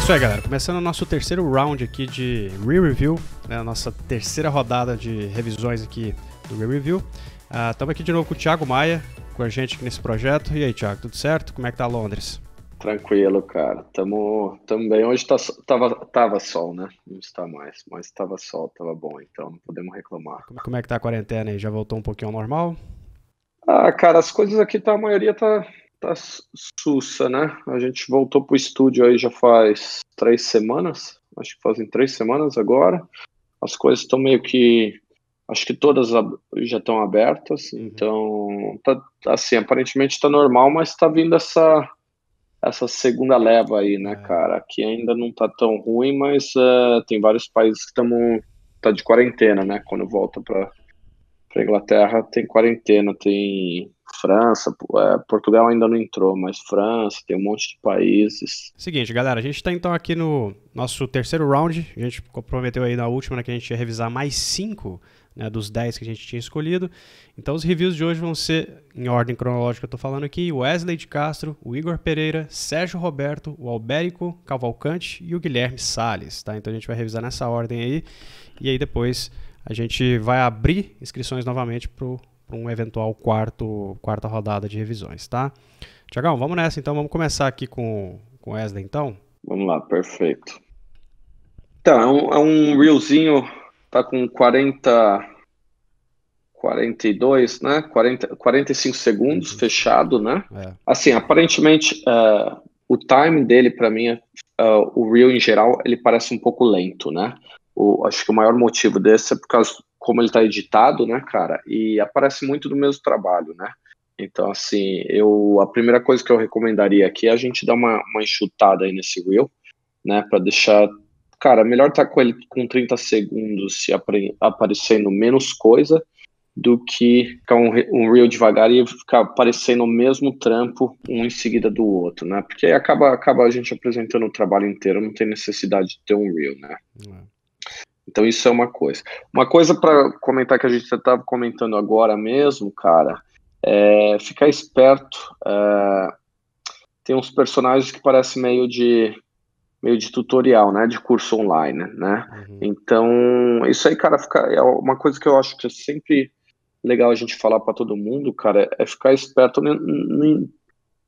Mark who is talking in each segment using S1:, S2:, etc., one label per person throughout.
S1: Isso aí, galera. Começando o nosso terceiro round aqui de re-review, né? A nossa terceira rodada de revisões aqui do re-review. Estamos aqui de novo com o Thiago Maia, com a gente aqui nesse projeto. E aí, Thiago, tudo certo? Como é que tá Londres?
S2: Tranquilo, cara. Tamo bem. Hoje tava sol, né? Não está mais, mas tava sol, tava bom, então não podemos reclamar.
S1: Como é que tá a quarentena aí? Já voltou um pouquinho ao normal?
S2: Cara, as coisas aqui, a maioria tá sussa, né? A gente voltou pro estúdio aí já faz 3 semanas. Acho que fazem 3 semanas agora. As coisas estão meio que. Acho que todas já estão abertas, então tá assim, aparentemente tá normal, mas tá vindo essa segunda leva aí, né, cara? Aqui ainda não tá tão ruim, mas tem vários países que tá de quarentena, né? Quando volta pra Inglaterra tem quarentena, tem França, Portugal ainda não entrou, mas França, tem um monte de países.
S1: Seguinte, galera, a gente tá então aqui no nosso terceiro round. A gente prometeu aí na última, né, que a gente ia revisar mais 5, né, dos 10 que a gente tinha escolhido. Então os reviews de hoje vão ser, em ordem cronológica eu tô falando aqui, o Wesley de Castro, o Igor Pereira, Sérgio Roberto, o Albérico Cavalcante e o Guilherme Salles, tá? Então a gente vai revisar nessa ordem aí, e aí depois a gente vai abrir inscrições novamente para um eventual quarta rodada de revisões, tá? Tiagão, vamos nessa então, vamos começar aqui com o Wesley então.
S2: Vamos lá, perfeito. Então, é um reelzinho, tá com 42, né? 45 segundos, fechado, né? Assim, aparentemente, o time dele, para mim, o reel em geral, ele parece um pouco lento, né? Acho que o maior motivo desse é por causa como ele tá editado, né, cara? E aparece muito do mesmo trabalho, né? Então, assim, a primeira coisa que eu recomendaria aqui é a gente dar uma enxutada aí nesse reel, né? Para deixar. Cara, melhor tá com ele com 30 segundos se aparecendo menos coisa do que ficar um reel devagar e ficar aparecendo o mesmo trampo um em seguida do outro, né? Porque aí acaba a gente apresentando o trabalho inteiro, não tem necessidade de ter um reel, né? Então isso é uma coisa. Uma coisa para comentar que a gente estava comentando agora mesmo, cara, é ficar esperto. Tem uns personagens que parecem meio de tutorial, né? De curso online, né? Então, isso aí, cara, é uma coisa que eu acho que é sempre legal a gente falar para todo mundo, cara, é ficar esperto. Não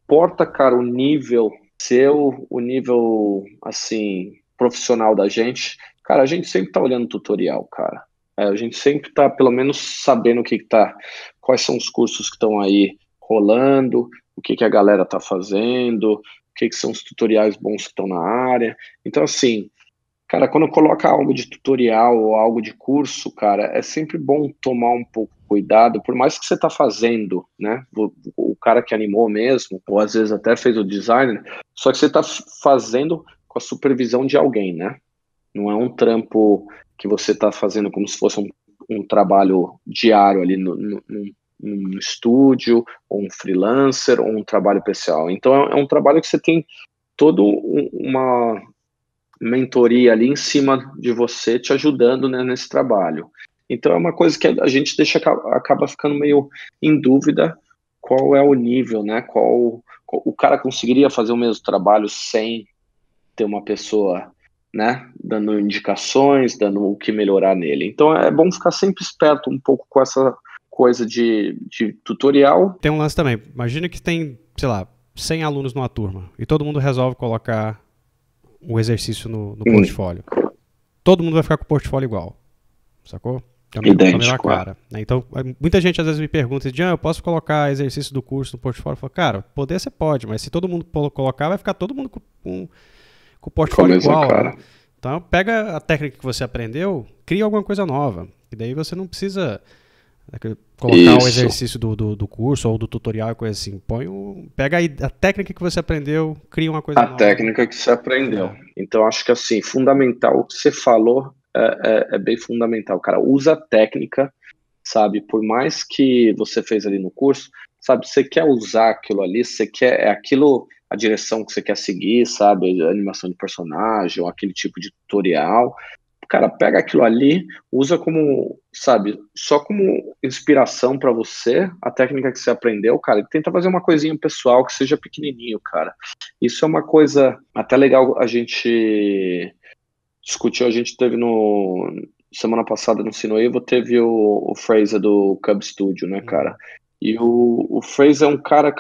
S2: importa, cara, o nível seu, o nível, assim, profissional da gente. Cara, a gente sempre tá olhando tutorial, cara. A gente sempre tá, pelo menos, sabendo quais são os cursos que estão aí rolando, o que a galera tá fazendo, o que são os tutoriais bons que estão na área. Então, assim, cara, quando coloca algo de tutorial ou algo de curso, cara, é sempre bom tomar um pouco cuidado, por mais que você tá fazendo, né? O cara que animou mesmo, ou às vezes até fez o design, só que você tá fazendo com a supervisão de alguém, né? Não é um trampo que você tá fazendo como se fosse um trabalho diário ali num estúdio, ou um freelancer, ou um trabalho pessoal. Então é um trabalho que você tem todo uma mentoria ali em cima de você, te ajudando, né, nesse trabalho. Então é uma coisa que a gente acaba ficando meio em dúvida qual é o nível, né? O cara conseguiria fazer o mesmo trabalho sem ter uma pessoa, né, dando indicações, dando o que melhorar nele. Então é bom ficar sempre esperto um pouco com essa coisa de tutorial.
S1: Tem um lance também. Imagina que tem, sei lá, 100 alunos numa turma e todo mundo resolve colocar o exercício no portfólio. Todo mundo vai ficar com o portfólio igual, sacou? Com a mesma cara. Então, muita gente às vezes me pergunta, eu posso colocar exercício do curso no portfólio? Eu falo, cara, poder você pode, mas se todo mundo colocar, vai ficar todo mundo com o portfólio igual. Né? Então, pega a técnica que você aprendeu, cria alguma coisa nova. E daí você não precisa colocar o exercício do curso ou do tutorial e coisa assim. Pega aí a técnica que você aprendeu, cria uma coisa nova.
S2: A técnica que você aprendeu. Então, acho que assim, fundamental, o que você falou é bem fundamental, cara. Usa a técnica, sabe? Por mais que você fez ali no curso, sabe? Você quer usar aquilo ali, é aquilo a direção que você quer seguir, sabe? A animação de personagem, ou aquele tipo de tutorial. cara, pega aquilo ali, usa como, sabe, só como inspiração para você, a técnica que você aprendeu, cara, e tenta fazer uma coisinha pessoal que seja pequenininho, cara. Isso é uma coisa até legal a gente discutiu, a gente teve semana passada no Sino Evo, teve o Fraser do Cub Studio, né, cara? E o Fraser é um cara,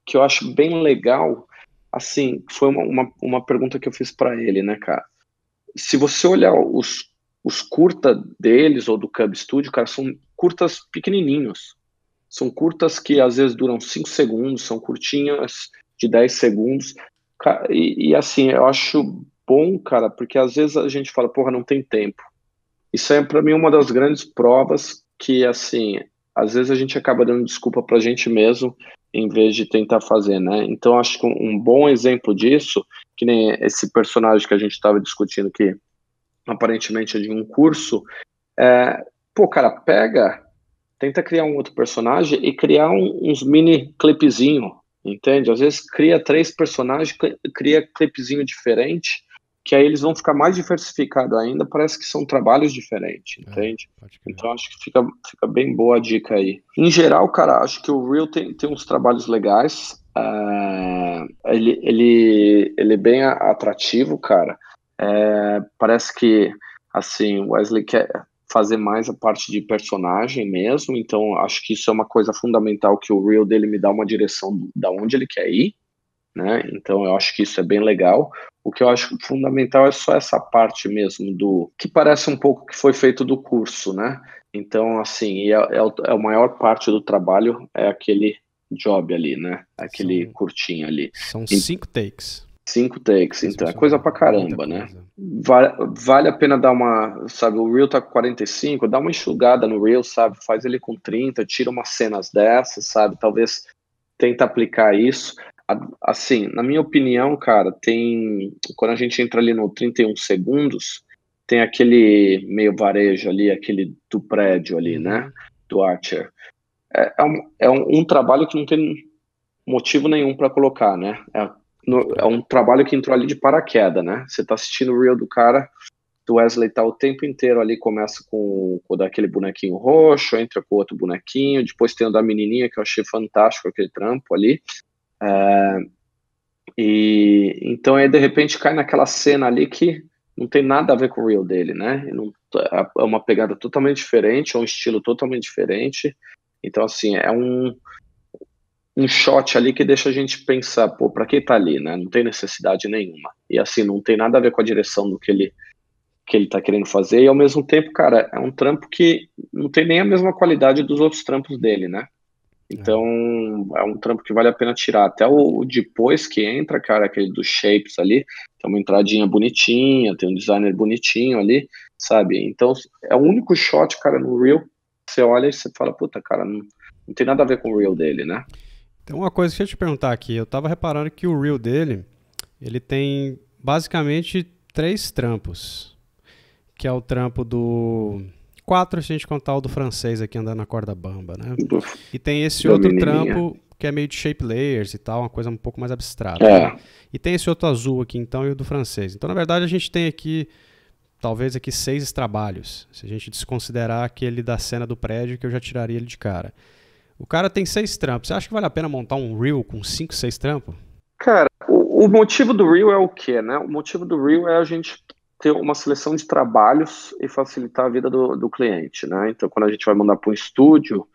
S2: que eu acho bem legal, assim, foi uma pergunta que eu fiz para ele, né, cara? Se você olhar os curtas deles, ou do Cub Studio, cara, são curtas pequenininhos. São curtas que às vezes duram 5 segundos, são curtinhas de 10 segundos. E assim, eu acho bom, cara, porque às vezes a gente fala, porra, não tem tempo. Isso é para mim uma das grandes provas que, assim, às vezes a gente acaba dando desculpa pra gente mesmo em vez de tentar fazer, né? Então acho que um bom exemplo disso, que nem esse personagem que a gente estava discutindo, que aparentemente é de um curso, pô, cara, tenta criar um outro personagem e criar uns mini clipezinho, entende? Às vezes cria 3 personagens, cria clipezinho diferente, que aí eles vão ficar mais diversificados ainda, parece que são trabalhos diferentes, entende? Então acho que fica bem boa a dica aí. Em geral, cara, acho que o Reel tem uns trabalhos legais, ele é bem atrativo, cara. Parece que, assim, o Wesley quer fazer mais a parte de personagem mesmo, então acho que isso é uma coisa fundamental, que o Reel dele me dá uma direção da onde ele quer ir, né? Então eu acho que isso é bem legal. O que eu acho fundamental é só essa parte mesmo do que parece um pouco que foi feito do curso, né? Então, assim, a maior parte do trabalho é aquele job ali, né? Aquele curtinho ali.
S1: São 5 takes.
S2: 5 takes, então é coisa pra caramba, né? Vale a pena dar uma, sabe, o Reel tá com 45, dá uma enxugada no Reel, sabe? Faz ele com 30, tira umas cenas dessas, sabe? Talvez tenta aplicar isso. Assim, na minha opinião, cara, quando a gente entra ali no 31 segundos, tem aquele meio varejo ali, aquele do prédio ali, né? Do Archer. É um trabalho que não tem motivo nenhum para colocar, né? É um trabalho que entrou ali de paraquedas, né? Você tá assistindo o reel do cara, do Wesley tá o tempo inteiro ali, começa com daquele bonequinho roxo, entra com outro bonequinho, depois tem o da menininha, que eu achei fantástico, aquele trampo ali. E então aí de repente cai naquela cena ali que não tem nada a ver com o reel dele, né? É uma pegada totalmente diferente, é um estilo totalmente diferente. Então, assim, é um shot ali que deixa a gente pensar, pô, pra que tá ali, né? Não tem necessidade nenhuma. E assim, não tem nada a ver com a direção do que ele tá querendo fazer, e ao mesmo tempo, cara, é um trampo que não tem nem a mesma qualidade dos outros trampos dele, né? Então, é um trampo que vale a pena tirar. Até o depois que entra, cara, aquele dos shapes ali, tem uma entradinha bonitinha, tem um designer bonitinho ali, sabe? Então, é o único shot, cara, no reel, você olha e você fala, puta, cara, não tem nada a ver com o reel dele, né?
S1: Tem uma coisa que eu ia te perguntar aqui. Eu tava reparando que o reel dele, ele tem basicamente 3 trampos. Que é o trampo do 4, se a gente contar o do francês aqui andando na corda bamba, né? E tem esse outro trampo que é meio de shape layers e tal, uma coisa um pouco mais abstrata. Né? E tem esse outro azul aqui, então, e o do francês. Então, na verdade, a gente tem aqui, talvez aqui 6 trabalhos. Se a gente desconsiderar aquele da cena do prédio, que eu já tiraria ele de cara. O cara tem 6 trampos. Você acha que vale a pena montar um reel com 5, 6 trampos?
S2: Cara, o motivo do reel é o quê, né? O motivo do reel é a gente ter uma seleção de trabalhos e facilitar a vida do cliente, né? Então, quando a gente vai mandar para um estúdio,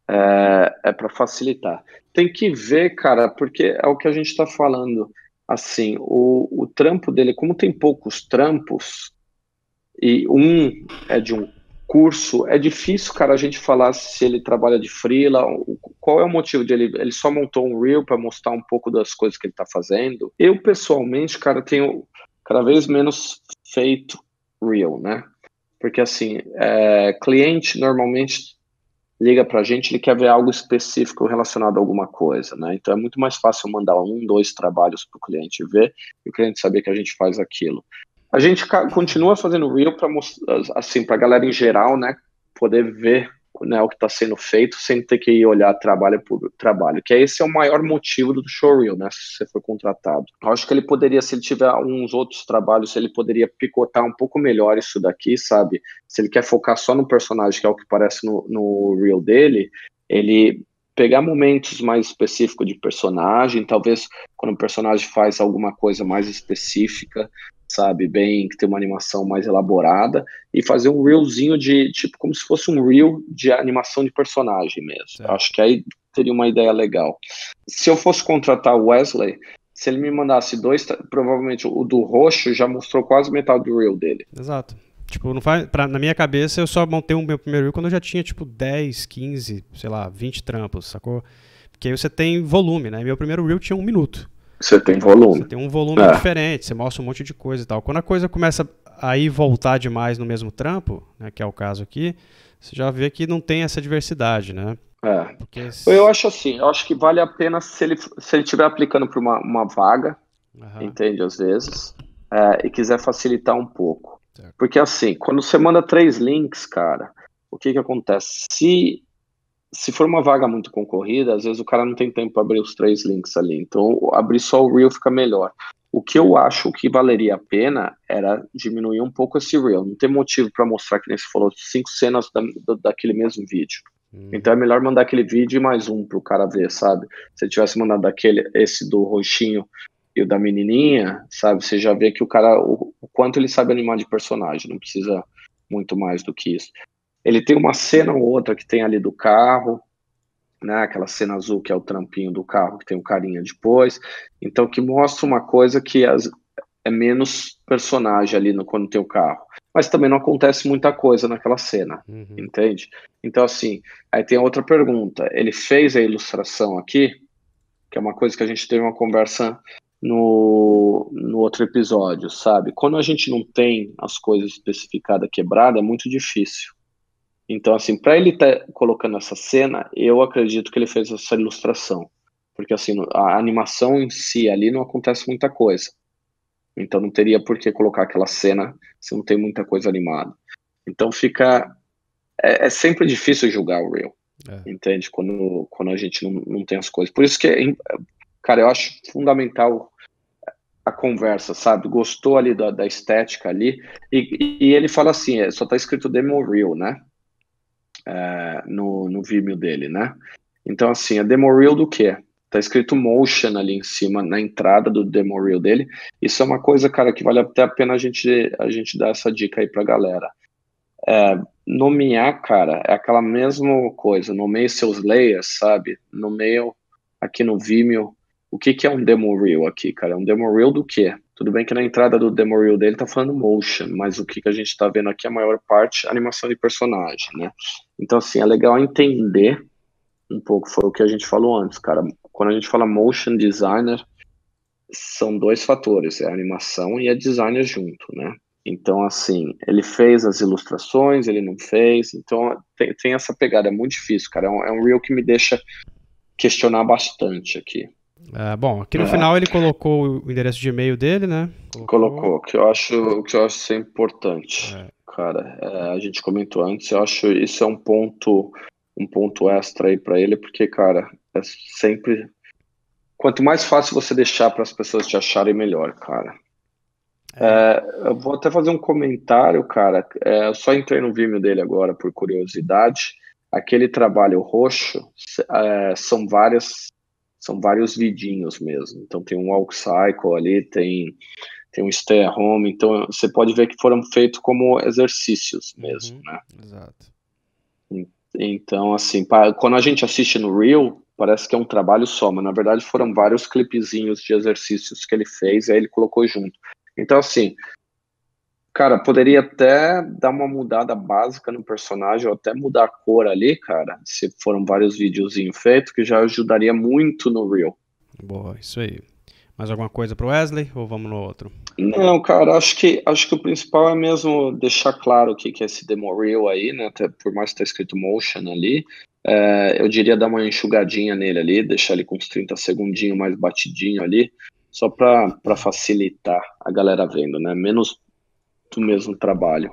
S2: é para facilitar. Tem que ver, cara, porque é o que a gente está falando. Assim, o trampo dele, como tem poucos trampos, e um é de um curso, é difícil, cara, a gente falar se ele trabalha de freela, qual é o motivo dele? Ele só montou um reel para mostrar um pouco das coisas que ele está fazendo. Eu, pessoalmente, cara, tenho cada vez menos feito reel, né? Porque, assim, cliente normalmente liga pra gente, ele quer ver algo específico relacionado a alguma coisa, né? Então é muito mais fácil mandar 1, 2 trabalhos pro cliente ver e o cliente saber que a gente faz aquilo. A gente continua fazendo reel para mostrar, assim, pra galera em geral, né, poder ver né, o que está sendo feito sem ter que olhar trabalho por trabalho, que esse é o maior motivo do showreel, né, se você for contratado. Eu acho que ele poderia, se ele tiver uns outros trabalhos, ele poderia picotar um pouco melhor isso daqui, sabe? Se ele quer focar só no personagem, que é o que parece no reel dele, ele pegar momentos mais específicos de personagem, talvez quando o personagem faz alguma coisa mais específica, sabe, bem, que tem uma animação mais elaborada, e fazer um reelzinho de, tipo, como se fosse um reel de animação de personagem mesmo. Eu acho que aí teria uma ideia legal. Se eu fosse contratar o Wesley, se ele me mandasse 2, provavelmente o do roxo já mostrou quase metade do reel dele.
S1: Exato. Tipo, não faz, na minha cabeça eu só montei o meu primeiro reel quando eu já tinha, tipo, 10, 15, sei lá, 20 trampos, sacou? Porque aí você tem volume, né? Meu primeiro reel tinha 1 minuto.
S2: Você tem volume.
S1: Você tem um volume diferente, você mostra um monte de coisa e tal. Quando a coisa começa a ir voltar demais no mesmo trampo, né, que é o caso aqui, você já vê que não tem essa diversidade, né?
S2: Porque... Eu acho assim, eu acho que vale a pena se ele estiver aplicando para uma vaga, entende, às vezes, e quiser facilitar um pouco. Certo. Porque assim, quando você manda 3 links, cara, o que acontece? Se for uma vaga muito concorrida, às vezes o cara não tem tempo para abrir os 3 links ali. Então, abrir só o reel fica melhor. O que eu acho que valeria a pena era diminuir um pouco esse reel. Não tem motivo para mostrar, que nem você falou, 5 cenas daquele mesmo vídeo. Então é melhor mandar aquele vídeo e mais um pro cara ver, sabe? Se ele tivesse mandado esse do roxinho e o da menininha, sabe? Você já vê que o cara, o quanto ele sabe animar de personagem. Não precisa muito mais do que isso. Ele tem uma cena ou outra que tem ali do carro, né? Aquela cena azul que é o trampinho do carro, que tem um carinha depois. Então, que mostra uma coisa que é menos personagem ali quando tem o carro. Mas também não acontece muita coisa naquela cena, entende? Então, assim, aí tem outra pergunta. Ele fez a ilustração aqui, que é uma coisa que a gente teve uma conversa no outro episódio, sabe? Quando a gente não tem as coisas especificadas quebradas, é muito difícil. Então, assim, para ele estar colocando essa cena, eu acredito que ele fez essa ilustração. Porque, assim, a animação em si ali não acontece muita coisa. Então, não teria por que colocar aquela cena se não tem muita coisa animada. Então, fica... É sempre difícil julgar o reel, entende? Quando a gente não tem as coisas. Por isso que, cara, eu acho fundamental a conversa, sabe? Gostou ali da estética ali. E ele fala assim, só tá escrito demo reel, né? No Vimeo dele, né? Então, assim, a demo reel do quê? Tá escrito motion ali em cima, na entrada do demo reel dele. Isso é uma coisa, cara, que vale até a pena a gente dar essa dica aí pra galera. Nomear, cara, é aquela mesma coisa. Nomeie seus layers, sabe? Nomeie aqui no Vimeo. O que é um demo reel aqui, cara? É um demo reel do quê? Tudo bem que na entrada do demo reel dele tá falando motion, mas o que a gente tá vendo aqui, a maior parte, animação de personagem, né? Então, assim, é legal entender um pouco, foi o que a gente falou antes, cara. Quando a gente fala motion designer, são 2 fatores, é a animação e a designer junto, né? Então, assim, ele fez as ilustrações, ele não fez, então tem essa pegada, é muito difícil, cara. É um reel que me deixa questionar bastante aqui.
S1: Bom, aqui no final ele colocou o endereço de e-mail dele, né?
S2: Colocou, que eu acho ser importante, cara. A gente comentou antes, eu acho isso é um ponto extra aí para ele, porque, cara, é sempre... Quanto mais fácil você deixar para as pessoas te acharem, melhor, cara. Eu vou até fazer um comentário, cara. Eu só entrei no Vimeo dele agora por curiosidade. Aquele trabalho roxo são vários vidinhos mesmo. Então tem um walk cycle ali, tem um stay at home. Então você pode ver que foram feitos como exercícios mesmo, né?
S1: Exato.
S2: Então, assim, quando a gente assiste no Reel, parece que é um trabalho só, mas na verdade foram vários clipezinhos de exercícios que ele fez e aí ele colocou junto. Então, assim, cara, poderia até dar uma mudada básica no personagem, ou até mudar a cor ali, cara, se foram vários videozinhos feitos, que já ajudaria muito no Reel.
S1: Boa, isso aí. Mais alguma coisa pro Wesley, ou vamos no outro?
S2: Não, cara, acho que o principal é mesmo deixar claro o que é esse demo reel aí, né, até por mais que tá escrito motion ali, eu diria dar uma enxugadinha nele ali, deixar ele com uns 30 segundinhos mais batidinho ali, só para facilitar a galera vendo, né, menos do mesmo trabalho.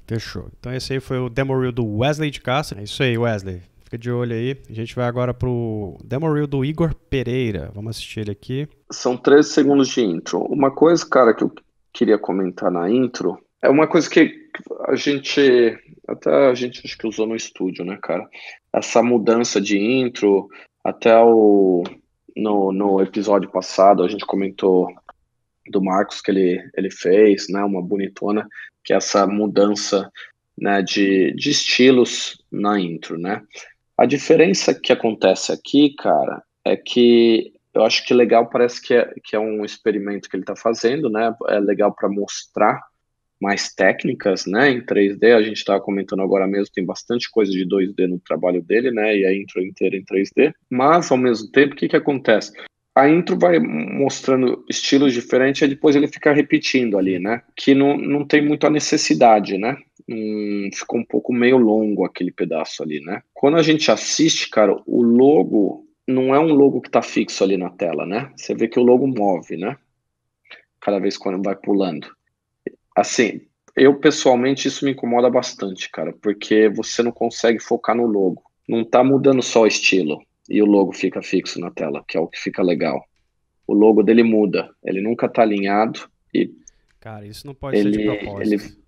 S1: Fechou. Então esse aí foi o demo reel do Wesley de Castro. É isso aí, Wesley. Fica de olho aí. A gente vai agora pro demo reel do Igor Pereira. Vamos assistir ele aqui.
S2: São 13 segundos de intro. Uma coisa, cara, que eu queria comentar na intro é uma coisa que a gente acho que usou no estúdio, né, cara? Essa mudança de intro, até no episódio passado a gente comentou do Marcos que ele fez, né, uma bonitona, que é essa mudança, né, de estilos na intro, né? A diferença que acontece aqui, cara, é que eu acho que legal, parece que é um experimento que ele está fazendo, né? É legal para mostrar mais técnicas, né? Em 3D, a gente estava comentando agora mesmo, tem bastante coisa de 2D no trabalho dele, né? E a intro inteira em 3D. Mas, ao mesmo tempo, o que acontece? A intro vai mostrando estilos diferentes e depois ele fica repetindo ali, né? Que não tem muita necessidade, né? Ficou um pouco meio longo aquele pedaço ali, né? Quando a gente assiste, cara, o logo não é um logo que tá fixo ali na tela, né? Você vê que o logo move, né? Cada vez quando vai pulando. Assim, eu pessoalmente isso me incomoda bastante, cara, porque você não consegue focar no logo. Não tá mudando só o estilo e o logo fica fixo na tela, que é o que fica legal. O logo dele muda, ele nunca tá alinhado e
S1: cara, isso não pode ser de propósito.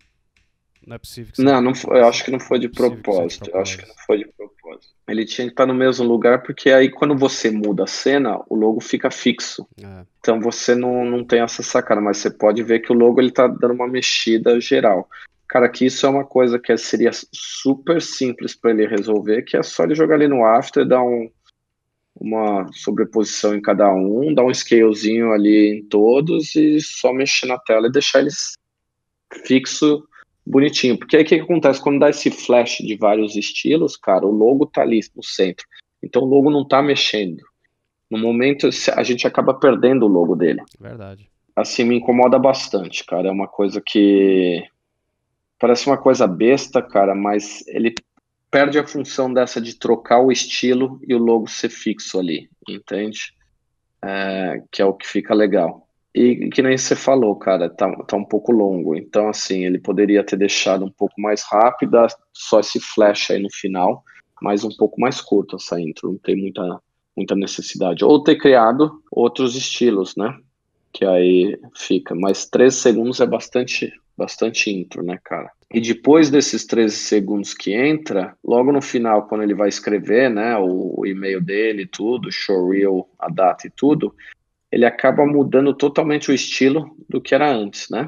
S1: Não é possível que
S2: seja de propósito. Eu acho que não foi de propósito. Eu acho que não foi de propósito. Ele tinha que estar no mesmo lugar, porque aí quando você muda a cena, o logo fica fixo. Então você não tem essa sacada, mas você pode ver que o logo ele tá dando uma mexida geral. Cara, que isso é uma coisa que seria super simples para ele resolver, que é só ele jogar ali no After, dar uma sobreposição em cada um, dar um scalezinho ali em todos e só mexer na tela e deixar eles fixo, bonitinho. Porque aí o que acontece? Quando dá esse flash de vários estilos, cara, o logo tá ali no centro. Então o logo não tá mexendo. No momento a gente acaba perdendo o logo dele.
S1: Verdade.
S2: Assim, me incomoda bastante, cara. É uma coisa que parece uma coisa besta, cara, mas ele perde a função dessa de trocar o estilo e o logo ser fixo ali, entende? Que é o que fica legal. E que nem você falou, cara, tá um pouco longo. Então, assim, ele poderia ter deixado um pouco mais rápida, só esse flash aí no final, mas um pouco mais curto essa intro, não tem muita necessidade. Ou ter criado outros estilos, né? Que aí fica. Mas 13 segundos é bastante intro, né, cara? E depois desses 13 segundos que entra, logo no final, quando ele vai escrever, né, o e-mail dele, tudo, showreel, a data e tudo, ele acaba mudando totalmente o estilo do que era antes, né?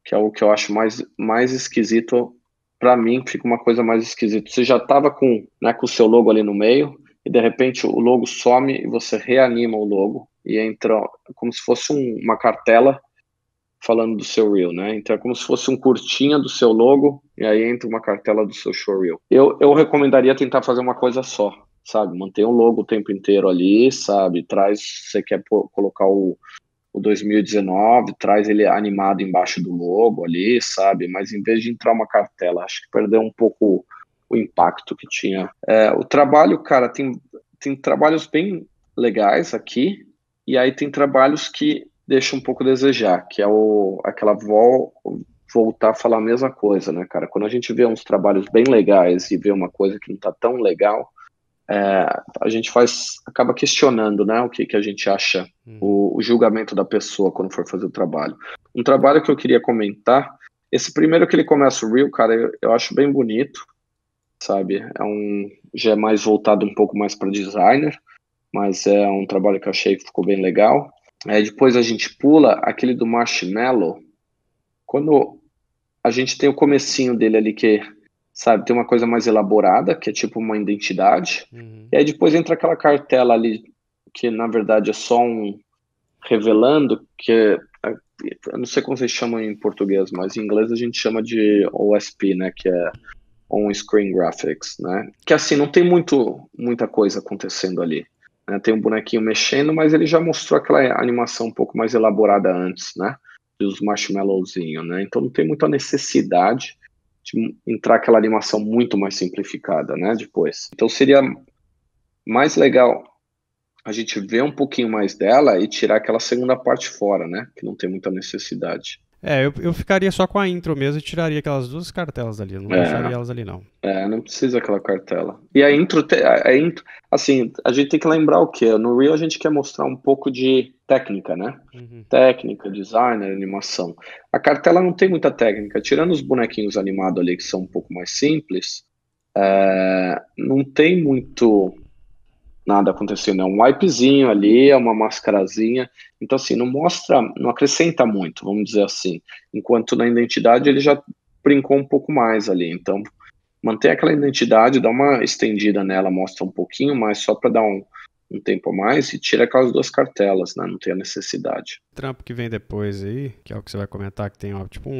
S2: Que é o que eu acho mais esquisito. Para mim, fica uma coisa mais esquisita. Você já estava com o seu logo ali no meio, e de repente o logo some e você reanima o logo e entra como se fosse uma cartela falando do seu reel, né? Então é como se fosse um curtinha do seu logo e aí entra uma cartela do seu showreel. Eu recomendaria tentar fazer uma coisa só, sabe? Manter o logo o tempo inteiro ali, sabe? Você quer colocar o 2019, traz ele animado embaixo do logo ali, sabe? Mas em vez de entrar uma cartela, acho que perdeu um pouco o impacto que tinha. O trabalho, cara, tem trabalhos bem legais aqui, e aí tem trabalhos que deixam um pouco a desejar, que é aquela voltar a falar a mesma coisa, né, cara? Quando a gente vê uns trabalhos bem legais e vê uma coisa que não tá tão legal, a gente acaba questionando, né, o que a gente acha, o julgamento da pessoa quando for fazer o trabalho. Um trabalho que eu queria comentar, esse primeiro que ele começa o reel, cara, eu acho bem bonito, sabe? Já é mais voltado um pouco mais para designer, mas é um trabalho que eu achei que ficou bem legal. Depois a gente pula aquele do Marshmallow, quando a gente tem o comecinho dele ali que, sabe, tem uma coisa mais elaborada, que é tipo uma identidade, e aí depois entra aquela cartela ali, que na verdade é só revelando, que eu não sei como vocês chamam em português, mas em inglês a gente chama de OSP, né, que é On-Screen Graphics, né, que assim, não tem muita coisa acontecendo ali, né? Tem um bonequinho mexendo, mas ele já mostrou aquela animação um pouco mais elaborada antes, né, dos marshmallowzinhos, né, então não tem muita necessidade de entrar aquela animação muito mais simplificada, né, depois. Então seria mais legal a gente ver um pouquinho mais dela e tirar aquela segunda parte fora, né, que não tem muita necessidade.
S1: Eu ficaria só com a intro mesmo e tiraria aquelas 2 cartelas dali. Eu não deixaria elas ali, não.
S2: Não precisa aquela cartela. E a intro, assim, a gente tem que lembrar o quê? No Reel a gente quer mostrar um pouco de técnica, né? Técnica, designer, animação. A cartela não tem muita técnica. Tirando os bonequinhos animados ali, que são um pouco mais simples, não tem muito nada acontecendo. É um wipezinho ali, é uma mascarazinha. Então, assim, não acrescenta muito, vamos dizer assim. Enquanto na identidade ele já brincou um pouco mais ali. Então, mantém aquela identidade, dá uma estendida nela, mostra um pouquinho mais, só para dar um tempo a mais, e tira aquelas 2 cartelas, né? Não tem a necessidade.
S1: O trampo que vem depois aí, que é o que você vai comentar, que tem tipo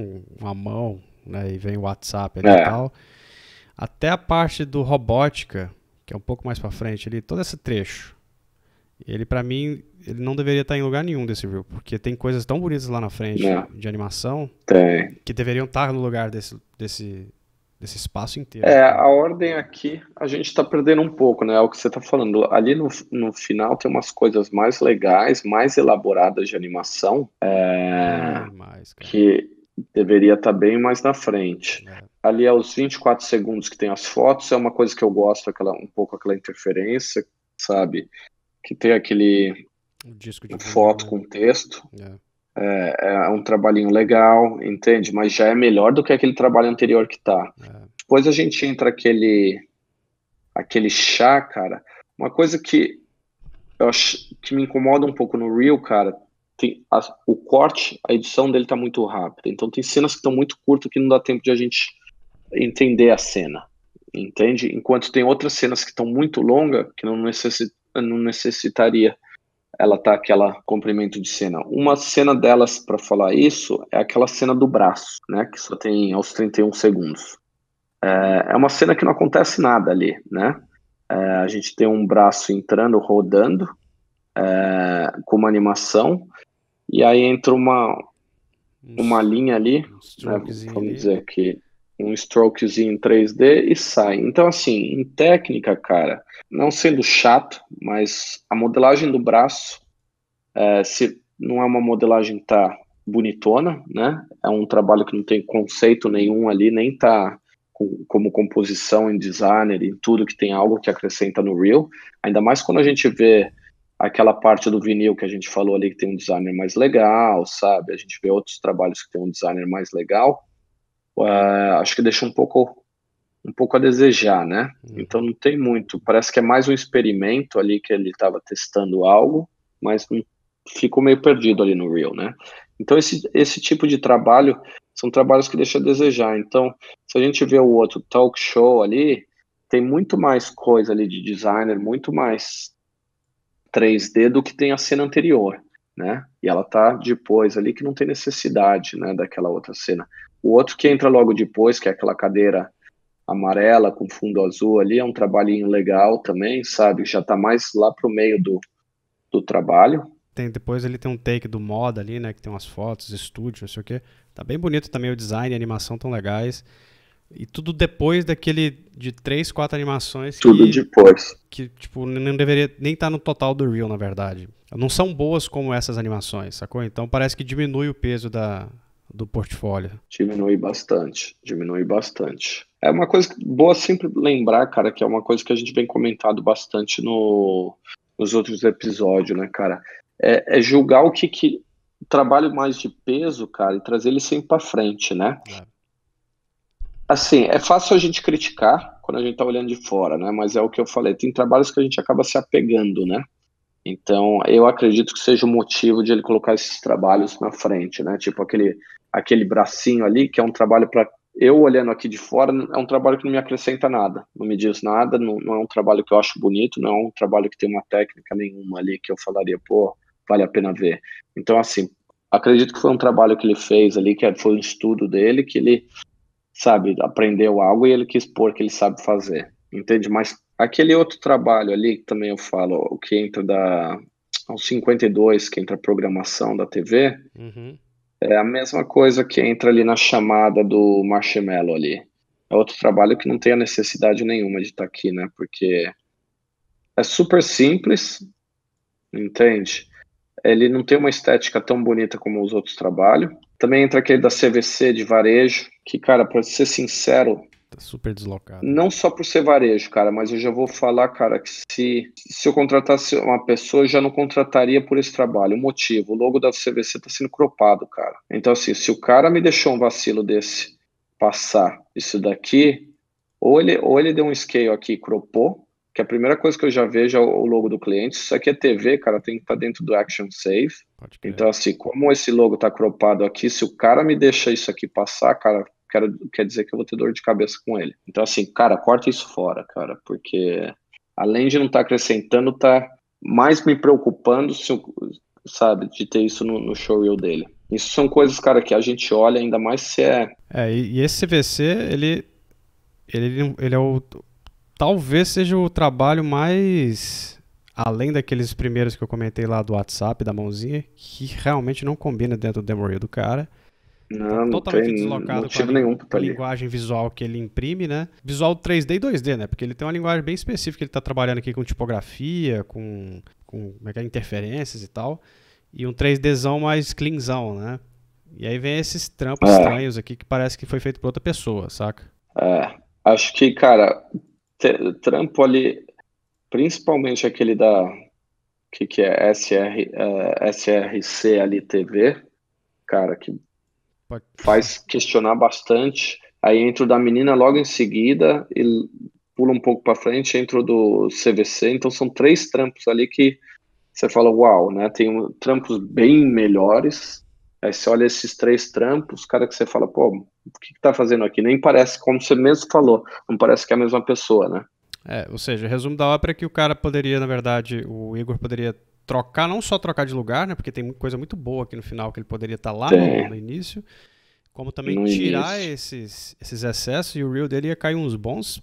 S1: uma mão, né? E vem o WhatsApp ali e tal. Até a parte do robótica, que é um pouco mais para frente ali, todo esse trecho. Ele, para mim, ele não deveria estar em lugar nenhum desse reel, porque tem coisas tão bonitas lá na frente de animação que deveriam estar no lugar desse espaço inteiro.
S2: A ordem aqui a gente está perdendo um pouco, né? É o que você está falando. Ali no final tem umas coisas mais legais, mais elaboradas de animação, que deveria estar bem mais na frente. Ali aos 24 segundos que tem as fotos, é uma coisa que eu gosto, um pouco aquela interferência, sabe? Que tem aquele foto com texto. É um trabalhinho legal, entende? Mas já é melhor do que aquele trabalho anterior que tá. Depois a gente entra aquele chá, cara. Uma coisa que eu acho que me incomoda um pouco no Reel, cara, o corte, a edição dele tá muito rápida. Então tem cenas que estão muito curtas que não dá tempo de a gente entender a cena, entende? Enquanto tem outras cenas que estão muito longas, que não necessitaria ela tá aquela comprimento de cena. Uma cena delas, para falar isso, é aquela cena do braço, né, que só tem aos 31 segundos. É uma cena que não acontece nada ali, né? A gente tem um braço entrando, rodando, com uma animação, e aí entra uma linha ali, né, vamos dizer que um strokezinho em 3D e sai. Então, assim, em técnica, cara, não sendo chato, mas a modelagem do braço, se não é uma modelagem que tá bonitona, né? É um trabalho que não tem conceito nenhum ali, nem tá como composição em designer, em tudo que tem algo que acrescenta no Reel. Ainda mais quando a gente vê aquela parte do vinil que a gente falou ali que tem um designer mais legal, sabe? A gente vê outros trabalhos que tem um designer mais legal. Acho que deixa um pouco a desejar, né? Então não tem muito. Parece que é mais um experimento ali que ele estava testando algo, mas ficou meio perdido ali no Reel, né? Então esse tipo de trabalho são trabalhos que deixam a desejar. Então, se a gente vê o outro talk show ali, tem muito mais coisa ali de designer, muito mais 3D do que tem a cena anterior, né? E ela tá depois ali que não tem necessidade, né, daquela outra cena. O outro que entra logo depois, que é aquela cadeira amarela com fundo azul ali, é um trabalhinho legal também, sabe? Já tá mais lá pro meio do trabalho.
S1: Depois ele tem um take do moda ali, né? Que tem umas fotos, estúdio, não sei o que. Tá bem bonito também o design e a animação tão legais. E tudo depois daquele de 3, 4 animações
S2: tudo depois.
S1: Que, tipo, não deveria nem estar no total do Reel, na verdade. Não são boas como essas animações, sacou? Então parece que diminui o peso do portfólio.
S2: Diminui bastante. É uma coisa boa sempre lembrar, cara, que é uma coisa que a gente vem comentado bastante nos outros episódios, né, cara? É julgar o que trabalho mais de peso, cara, e trazer ele sempre pra frente, né? Assim, é fácil a gente criticar quando a gente tá olhando de fora, né? Mas é o que eu falei, tem trabalhos que a gente acaba se apegando, né? Então, eu acredito que seja o motivo de ele colocar esses trabalhos na frente, né? Tipo aquele bracinho ali, que é um trabalho para eu olhando aqui de fora, é um trabalho que não me acrescenta nada, não me diz nada, não é um trabalho que eu acho bonito, não é um trabalho que tem uma técnica nenhuma ali que eu falaria, pô, vale a pena ver. Então, assim, acredito que foi um trabalho que ele fez ali, que foi um estudo dele, que ele, sabe, aprendeu algo e ele quis pôr que ele sabe fazer, entende? Mas aquele outro trabalho ali, que também eu falo, o que entra aos 52, que entra a programação da TV, é a mesma coisa que entra ali na chamada do Marshmallow ali. É outro trabalho que não tem a necessidade nenhuma de estar aqui, né? Porque é super simples, entende? Ele não tem uma estética tão bonita como os outros trabalhos. Também entra aquele da CVC de varejo, que, cara, pra ser sincero,
S1: tá super deslocado.
S2: Não só por ser varejo, cara, mas eu já vou falar, cara, que se eu contratasse uma pessoa, eu já não contrataria por esse trabalho. O motivo, o logo da CVC tá sendo cropado, cara. Então, assim, se o cara me deixou um vacilo desse passar isso daqui, ou ele deu um scale aqui e cropou, que a primeira coisa que eu já vejo é o logo do cliente. Isso aqui é TV, cara, tem que estar dentro do Action Save. Então, assim, como esse logo tá cropado aqui, se o cara me deixa isso aqui passar, cara, quer dizer que eu vou ter dor de cabeça com ele. Então, assim, cara, corta isso fora, cara, porque além de não estar acrescentando, tá mais me preocupando, sabe, de ter isso no showreel dele. Isso são coisas, cara, que a gente olha, ainda mais se é...
S1: E esse CVC, ele é o... Talvez seja o trabalho mais... Além daqueles primeiros que eu comentei lá do WhatsApp, da mãozinha, que realmente não combina dentro do demo reel do cara.
S2: Não
S1: totalmente
S2: tem
S1: deslocado
S2: motivo nenhum pra
S1: com a linguagem visual que ele imprime, né? Visual 3D e 2D, né? Porque ele tem uma linguagem bem específica, ele tá trabalhando aqui com tipografia, com como é que é, interferências e tal. E um 3Dzão mais cleanzão, né? E aí vem esses trampos estranhos aqui que parece que foi feito por outra pessoa, saca?
S2: Acho que, cara, trampo ali, principalmente aquele da... que é SRC ali TV, cara, que faz questionar bastante. Aí entra o da menina logo em seguida e pula um pouco para frente, entra o do CVC. Então são 3 trampos ali que você fala, uau, né? Tem trampos bem melhores. Aí você olha esses 3 trampos, cara, que você fala, pô, o que tá fazendo aqui? Nem parece, como você mesmo falou, não parece que é a mesma pessoa, né?
S1: Ou seja, o resumo da ópera é que o cara poderia, na verdade, o Igor poderia trocar, não só trocar de lugar, né? Porque tem coisa muito boa aqui no final que ele poderia estar lá no início, como também tirar esses excessos, e o reel dele ia cair uns bons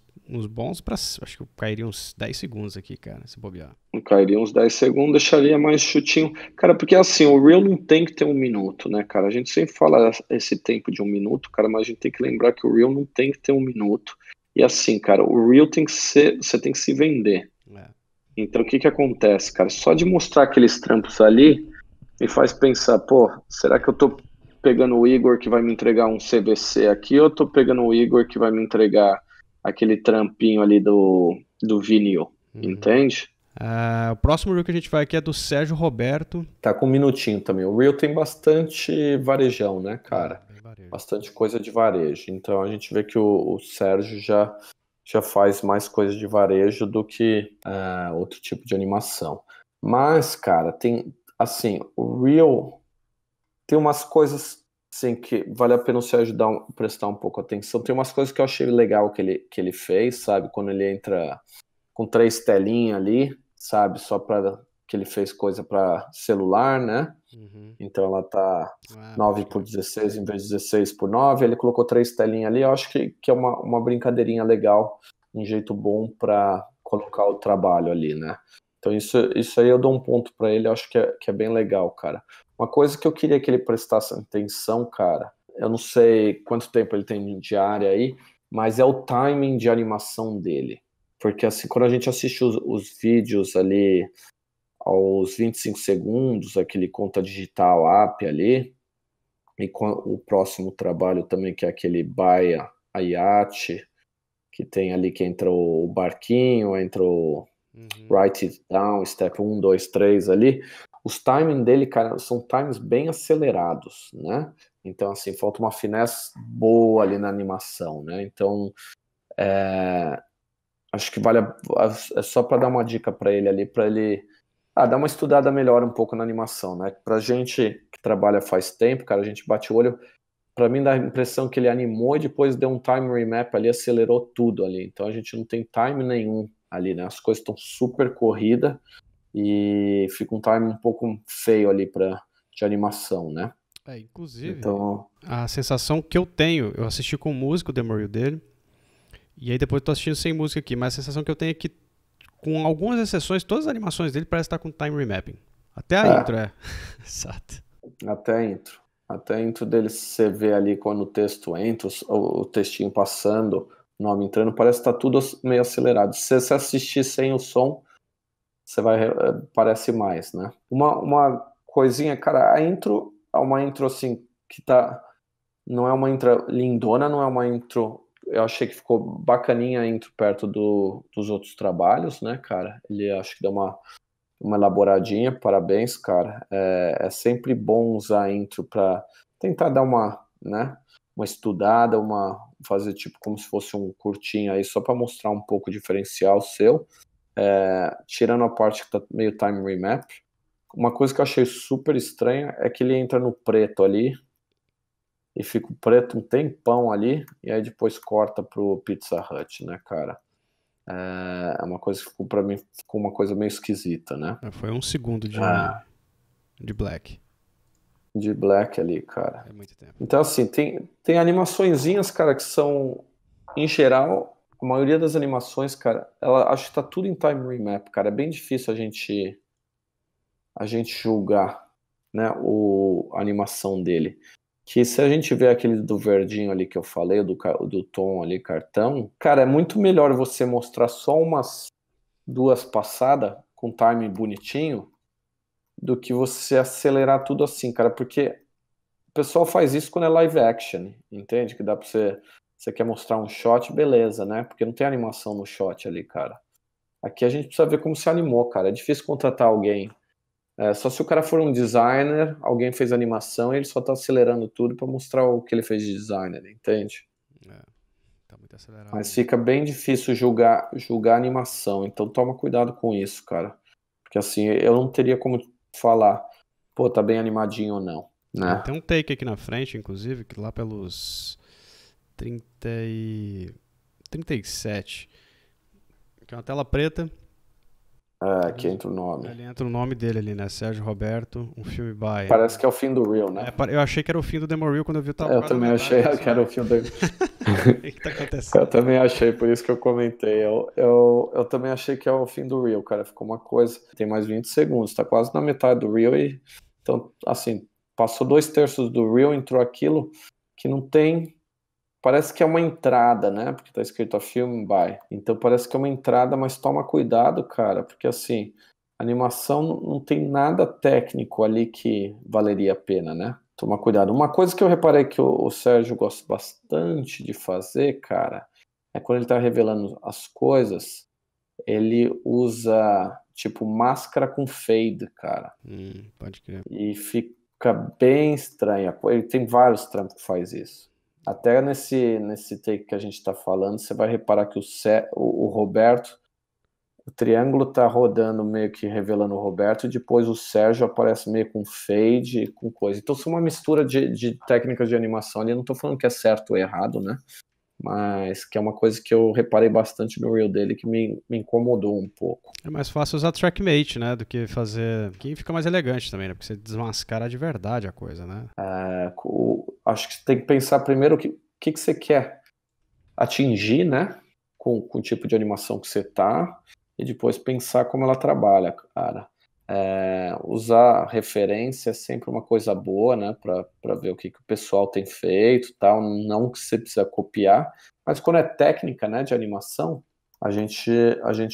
S1: para, acho que cairia uns 10 segundos aqui, cara, se bobear.
S2: Cairia uns 10 segundos, deixaria mais chutinho. Cara, porque assim, o reel não tem que ter 1 minuto, né, cara? A gente sempre fala esse tempo de 1 minuto, cara, mas a gente tem que lembrar que o reel não tem que ter 1 minuto. E assim, cara, o reel tem que ser, você tem que se vender. Então, o que acontece, cara? Só de mostrar aqueles trampos ali, me faz pensar, pô, será que eu tô pegando o Igor que vai me entregar um CVC aqui, ou eu tô pegando o Igor que vai me entregar aquele trampinho ali do vinil, entende?
S1: O próximo reel que a gente vai aqui é do Sérgio Roberto.
S2: Tá com 1 minutinho também. O reel tem bastante varejão, né, cara? Bastante coisa de varejo. Então a gente vê que o Sérgio já faz mais coisa de varejo do que outro tipo de animação. Mas, cara, tem, assim, o reel tem umas coisas, assim, que vale a pena o Sérgio prestar um pouco atenção. Tem umas coisas que eu achei legal que ele fez, sabe? Quando ele entra com 3 telinhas ali, sabe? Só para que ele fez coisa para celular, né? Então ela tá 9x16 em vez de 16x9. Ele colocou 3 telinhas ali. Eu acho que é uma brincadeirinha legal, um jeito bom para colocar o trabalho ali, né? Então isso aí eu dou um ponto para ele. Eu acho que é bem legal, cara. Uma coisa que eu queria que ele prestasse atenção, cara, eu não sei quanto tempo ele tem de área aí, mas é o timing de animação dele. Porque assim, quando a gente assiste os vídeos ali aos 25 segundos, aquele conta digital app ali, e com o próximo trabalho também, que é aquele Baia Ayate, que tem ali que entra o barquinho, entra o Write It Down, Step 1, 2, 3 ali, os timing dele, cara, são times bem acelerados, né? Então, assim, falta uma finesse boa ali na animação, né? Então, acho que é só para dar uma dica para ele ali, para ele dar uma estudada melhor um pouco na animação, né? Pra gente que trabalha faz tempo, cara, a gente bate o olho, pra mim dá a impressão que ele animou e depois deu um time remap ali, acelerou tudo ali, então a gente não tem time nenhum ali, né? As coisas estão super corridas e fica um time um pouco feio ali de animação, né?
S1: Inclusive, então, a sensação que eu tenho, eu assisti com música o demo reel dele, e aí depois eu tô assistindo sem música aqui, mas a sensação que eu tenho é que, com algumas exceções, todas as animações dele parecem estar com time remapping. Até a intro, Exato.
S2: Até a intro dele, você vê ali quando o texto entra, o textinho passando, o nome entrando, parece que tá tudo meio acelerado. Se você assistir sem o som, parece mais, né? Uma coisinha, cara, a intro é uma intro, assim, que tá... Não é uma intro lindona, não é uma intro... Eu achei que ficou bacaninha a intro perto dos outros trabalhos, né, cara? Ele acho que deu uma elaboradinha, parabéns, cara. É sempre bom usar a intro para tentar dar uma, né, uma estudada, fazer tipo como se fosse um curtinho aí, só para mostrar um pouco o diferencial seu. Tirando a parte que tá meio time remap, uma coisa que eu achei super estranha é que ele entra no preto ali, e fica o preto um tempão ali, e aí depois corta pro Pizza Hut, né, cara? É uma coisa que ficou, pra mim, ficou uma coisa meio esquisita, né?
S1: Foi 1 segundo de black.
S2: De black ali, cara.
S1: É muito tempo.
S2: Então, assim, tem animaçõezinhas, cara, que são, em geral, a maioria das animações, cara, acho que tá tudo em time remap, cara. É bem difícil a gente julgar, né, a animação dele. Que se a gente vê aquele do verdinho ali que eu falei, do tom ali, cartão, cara, é muito melhor você mostrar só umas 2 passadas com time bonitinho do que você acelerar tudo assim, cara, porque o pessoal faz isso quando é live action, entende? Que dá pra você quer mostrar um shot, beleza, né? Porque não tem animação no shot ali, cara. Aqui a gente precisa ver como se animou, cara. É difícil contratar alguém. Só se o cara for um designer, alguém fez animação e ele só tá acelerando tudo pra mostrar o que ele fez de designer, entende?
S1: Tá muito acelerado.
S2: Mas fica bem difícil julgar a animação, então toma cuidado com isso, cara. Porque assim, eu não teria como falar, pô, tá bem animadinho ou não, né?
S1: Tem um take aqui na frente, inclusive, que lá pelos 37, que é uma tela preta.
S2: Que entra o nome.
S1: Ali entra o nome dele ali, né? Sérgio Roberto, um filme by...
S2: Parece que é o fim do Reel, né?
S1: Eu achei que era o fim do Demo Reel quando eu vi o tal.
S2: Eu também achei que era o fim do...
S1: O que tá acontecendo?
S2: Eu também achei, por isso que eu comentei. Eu também achei que é o fim do Reel, cara. Ficou uma coisa... Tem mais 20 segundos, tá quase na metade do Reel e... Então, assim, passou 2/3 do Reel, entrou aquilo que não tem... Parece que é uma entrada, né? Porque tá escrito a film by. Então parece que é uma entrada, mas toma cuidado, cara, porque assim, a animação não tem nada técnico ali que valeria a pena, né? Toma cuidado. Uma coisa que eu reparei que o Sérgio gosta bastante de fazer, cara, é quando ele tá revelando as coisas, ele usa, tipo, máscara com fade, cara.
S1: Pode crer.
S2: E fica bem estranha. Ele tem vários trampos que faz isso. Até nesse take que a gente está falando, você vai reparar que o Roberto, o triângulo está rodando meio que revelando o Roberto, e depois o Sérgio aparece meio com fade, com coisa. Então, são uma mistura de técnicas de animação ali. Eu não estou falando que é certo ou errado, né? Mas que é uma coisa que eu reparei bastante no reel dele, que me incomodou um pouco.
S1: É mais fácil usar trackmate, né, do que fazer... Que fica mais elegante também, né, porque você desmascara de verdade a coisa, né?
S2: Acho que você tem que pensar primeiro o que você quer atingir, né, com o tipo de animação que você tá, e depois pensar como ela trabalha, cara. Usar referência é sempre uma coisa boa, né, para ver o que o pessoal tem feito, tal, não que você precisa copiar, mas quando é técnica, né, de animação, a gente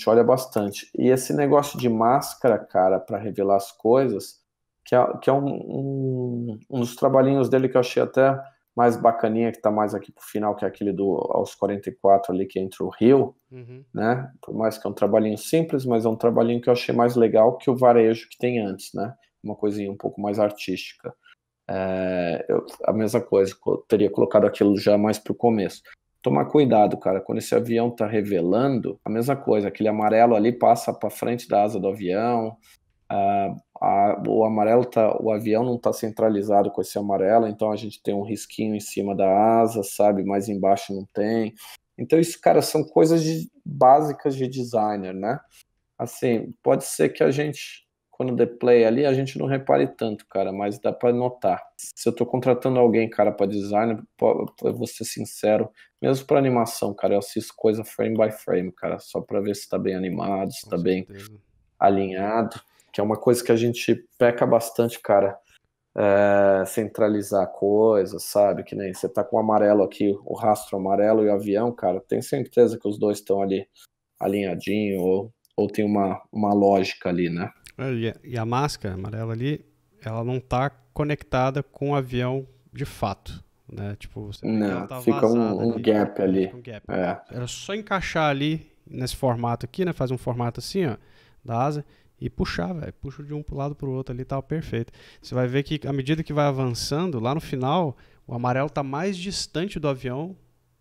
S2: olha bastante. E esse negócio de máscara, cara, para revelar as coisas, que é um dos trabalhinhos dele que eu achei até mais bacaninha, que tá mais aqui pro final, que é aquele aos 44 ali, que entra o Rio, né? Por mais que é um trabalhinho simples, mas é um trabalhinho que eu achei mais legal que o varejo que tem antes, né? Uma coisinha um pouco mais artística. A mesma coisa, eu teria colocado aquilo já mais pro começo. Tomar cuidado, cara, quando esse avião tá revelando, a mesma coisa, aquele amarelo ali passa pra frente da asa do avião, o amarelo o avião não está centralizado com esse amarelo, então a gente tem um risquinho em cima da asa, sabe? Mais embaixo não tem. Então isso, cara, são coisas básicas de designer, né? Assim, pode ser que a gente, quando dê play ali, a gente não repare tanto, cara, mas dá para notar. Se eu tô contratando alguém, cara, para designer, eu vou ser sincero, mesmo para animação, cara, eu assisto coisa frame by frame, cara, só para ver se tá bem animado, se tá bem alinhado, que é uma coisa que a gente peca bastante, cara, centralizar coisas, sabe? Que nem você tá com o amarelo aqui, o rastro amarelo e o avião, cara, tem certeza que os dois estão ali alinhadinho ou tem uma lógica ali, né?
S1: E a máscara amarela ali, ela não tá conectada com o avião de fato, né? Tipo, você vê que ela
S2: Não,
S1: tá
S2: fica
S1: vazada
S2: um
S1: ali.
S2: gap ali.
S1: Fica um gap.
S2: É.
S1: Era só encaixar ali nesse formato aqui, né? Fazer um formato assim, ó, da asa e puxar, velho. Puxa de um pro lado pro outro ali, tava perfeito. Você vai ver que à medida que vai avançando, lá no final, o amarelo tá mais distante do avião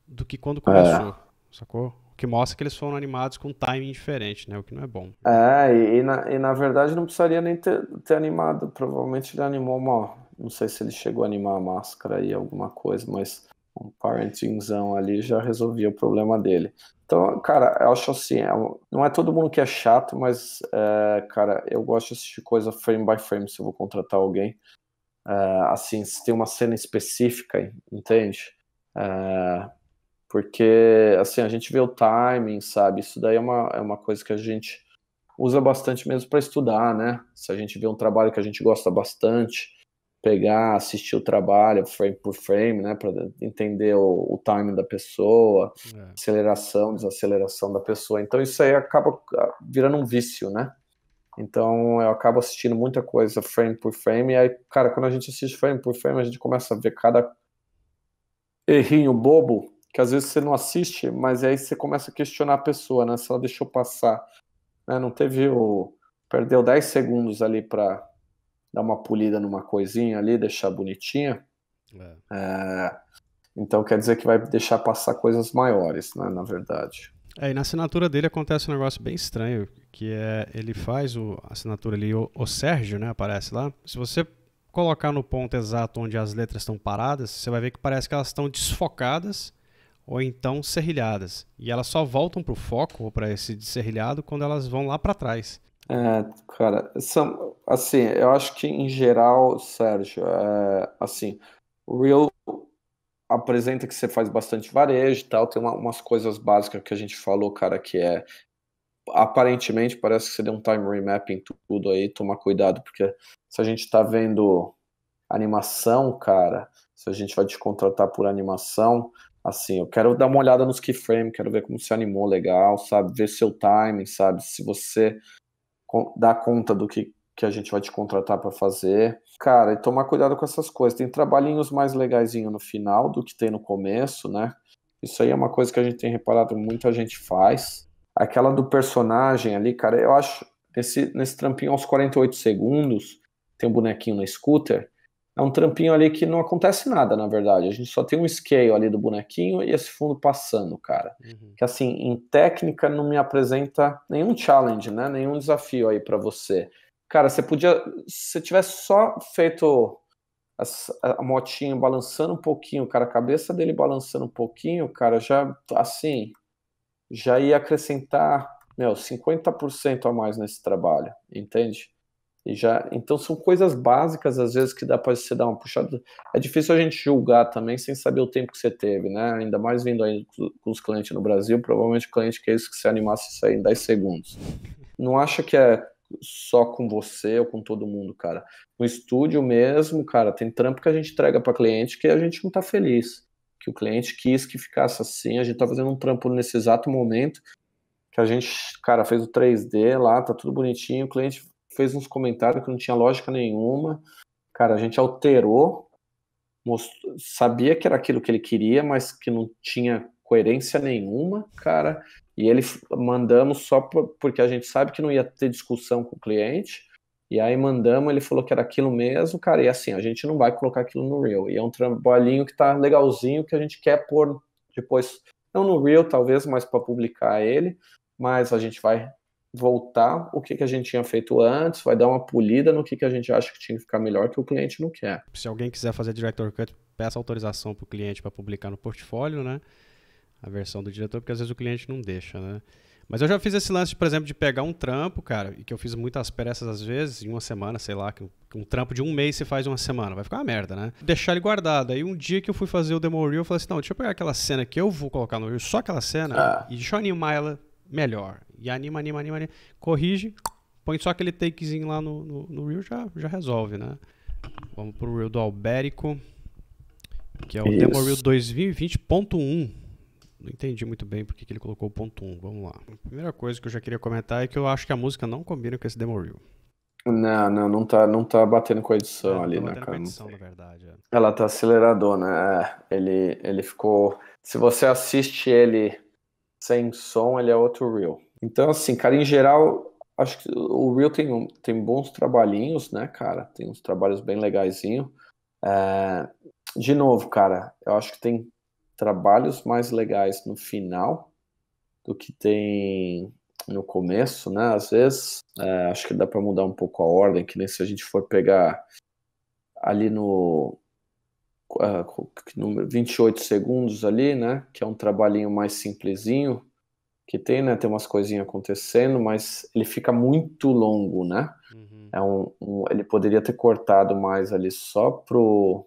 S1: do que quando começou, sacou? O que mostra que eles foram animados com um timing diferente, né? O que não é bom.
S2: Na verdade não precisaria nem ter animado. Provavelmente ele animou uma. Não sei se ele chegou a animar a máscara aí, alguma coisa, mas um parentingzão ali já resolvia o problema dele. Então, cara, eu acho assim, não é todo mundo que é chato, mas, cara, eu gosto de assistir coisa frame by frame se eu vou contratar alguém. Assim, se tem uma cena específica, entende? Porque, assim, a gente vê o timing, sabe? Isso daí é uma coisa que a gente usa bastante mesmo para estudar, né? Se a gente vê um trabalho que a gente gosta bastante, pegar, assistir o trabalho frame por frame, né? Para entender o timing da pessoa, aceleração, desaceleração da pessoa. Então isso aí acaba virando um vício, né? Então eu acabo assistindo muita coisa frame por frame, e aí, cara, quando a gente assiste frame por frame, a gente começa a ver cada errinho bobo que às vezes você não assiste, mas aí você começa a questionar a pessoa, né? Se ela deixou passar, né? Não teve perdeu 10 segundos ali para dar uma polida numa coisinha ali, deixar bonitinha. Então quer dizer que vai deixar passar coisas maiores, né? Na verdade.
S1: E na assinatura dele acontece um negócio bem estranho, que é, ele faz a assinatura ali, o Sérgio, né? Aparece lá. Se você colocar no ponto exato onde as letras estão paradas, você vai ver que parece que elas estão desfocadas ou então serrilhadas. E elas só voltam para o foco, ou para esse serrilhado, quando elas vão lá para trás.
S2: Cara, assim, eu acho que em geral, Sérgio, assim, o Real apresenta que você faz bastante varejo e tal, tem umas coisas básicas que a gente falou, cara, que aparentemente parece que você deu um time remap em tudo aí, toma cuidado, porque se a gente tá vendo animação, cara, se a gente vai te contratar por animação, assim, eu quero dar uma olhada nos keyframes, quero ver como você animou legal, sabe, ver seu timing, sabe, se você dá conta do que a gente vai te contratar para fazer. Cara, e tomar cuidado com essas coisas. Tem trabalhinhos mais legaisinhos no final do que tem no começo, né? Isso aí é uma coisa que a gente tem reparado, muita gente faz. Aquela do personagem ali, cara, eu acho, nesse trampinho aos 48 segundos, tem um bonequinho na scooter, é um trampinho ali que não acontece nada, na verdade. A gente só tem um scale ali do bonequinho e esse fundo passando, cara. Que assim, em técnica não me apresenta nenhum challenge, né? Nenhum desafio aí pra você. Cara, você podia, se tivesse só feito a motinha balançando um pouquinho, cara, a cabeça dele balançando um pouquinho, cara, já, assim, já ia acrescentar, 50% a mais nesse trabalho, entende? Então são coisas básicas, às vezes, que dá para você dar uma puxada. É difícil a gente julgar também sem saber o tempo que você teve, né? Ainda mais vindo aí com os clientes no Brasil, provavelmente o cliente quer isso que você animasse isso aí em 10 segundos. Não acha que é só com você ou com todo mundo, cara. No estúdio mesmo, cara, tem trampo que a gente entrega para cliente que a gente não tá feliz. Que o cliente quis que ficasse assim, a gente tá fazendo um trampo nesse exato momento, que a gente, cara, fez o 3D lá, tá tudo bonitinho, o cliente fez uns comentários que não tinha lógica nenhuma. Cara, a gente alterou, sabia que era aquilo que ele queria, mas que não tinha coerência nenhuma, cara. E ele mandamos só porque a gente sabe que não ia ter discussão com o cliente. E aí mandamos, ele falou que era aquilo mesmo, cara. E assim, a gente não vai colocar aquilo no Reel. E é um trabalhinho que tá legalzinho, que a gente quer pôr depois, não no Reel talvez, mas para publicar ele. Mas a gente vai voltar o que a gente tinha feito antes, vai dar uma polida no que a gente acha que tinha que ficar melhor, que o cliente não quer.
S1: Se alguém quiser fazer Director Cut, peça autorização para o cliente para publicar no portfólio, né? A versão do diretor, porque às vezes o cliente não deixa, né? Mas eu já fiz esse lance, por exemplo, de pegar um trampo, cara, e que eu fiz muitas peças às vezes, em uma semana, sei lá, que um trampo de um mês se faz em uma semana, vai ficar uma merda, né? Deixar ele guardado. Aí um dia que eu fui fazer o demo reel, eu falei assim, não, deixa eu pegar aquela cena que eu vou colocar no reel, só aquela cena, e deixa eu animar ela melhor. E anima, corrige, põe só aquele takezinho lá no reel, já resolve, né? Vamos pro reel do Albérico, que é o Demo Reel 2020.1. Não entendi muito bem porque que ele colocou o ponto 1. Vamos lá. A primeira coisa que eu já queria comentar é que eu acho que a música não combina com esse Demo Reel.
S2: Não tá batendo com a edição ali,
S1: não tá
S2: né,
S1: batendo com a
S2: cara?
S1: edição, na verdade.
S2: Ela tá aceleradona, ele ficou... Se você assiste ele sem som, ele é outro Reel. Então, assim, cara, em geral, acho que o Reel tem bons trabalhinhos, né, cara? Tem uns trabalhos bem legaisinhos. De novo, cara, eu acho que tem trabalhos mais legais no final do que tem no começo, né? Às vezes, acho que dá para mudar um pouco a ordem, que nem se a gente for pegar ali no 28 segundos ali, né? Que é um trabalhinho mais simplesinho, que tem, né? Tem umas coisinhas acontecendo, mas ele fica muito longo, né?
S1: Uhum.
S2: Ele poderia ter cortado mais ali só pro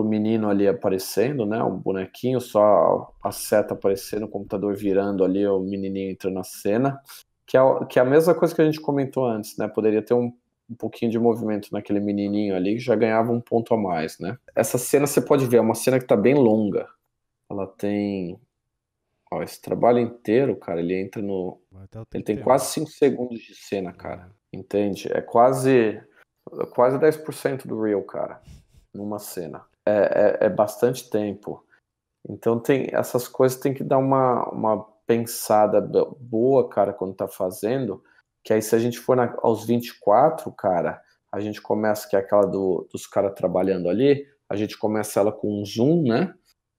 S2: menino ali aparecendo, né? O bonequinho, só a seta aparecendo, o computador virando ali, o menininho entrando na cena. Que é a mesma coisa que a gente comentou antes, né? Poderia ter um pouquinho de movimento naquele menininho ali, que já ganhava um ponto a mais, né? Essa cena você pode ver, é uma cena que tá bem longa. Ela tem... Ó, esse trabalho inteiro, cara, ele entra no... Ele tem quase 5 segundos de cena, cara. Entende? É quase 10% do reel, cara, numa cena. É bastante tempo. Então essas coisas tem que dar uma pensada boa, cara, quando tá fazendo, que aí se a gente for aos 24, cara, a gente começa, que é aquela dos caras trabalhando ali, a gente começa ela com um zoom, né?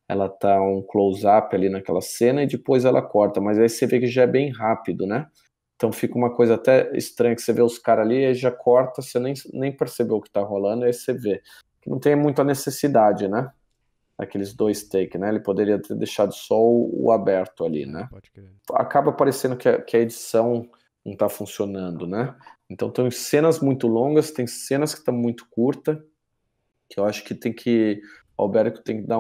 S2: Ela tá um close-up ali naquela cena e depois ela corta, mas aí você vê que já é bem rápido, né? Então fica uma coisa até estranha, que você vê os caras ali e já corta, você nem percebeu o que tá rolando, aí você vê que não tem muita necessidade, né? Aqueles dois take, né? Ele poderia ter deixado só o aberto ali, né?
S1: Pode crer.
S2: Acaba parecendo que a edição não tá funcionando, né? Então tem cenas muito longas, tem cenas que estão muito curtas, que eu acho que o Alberico tem que dar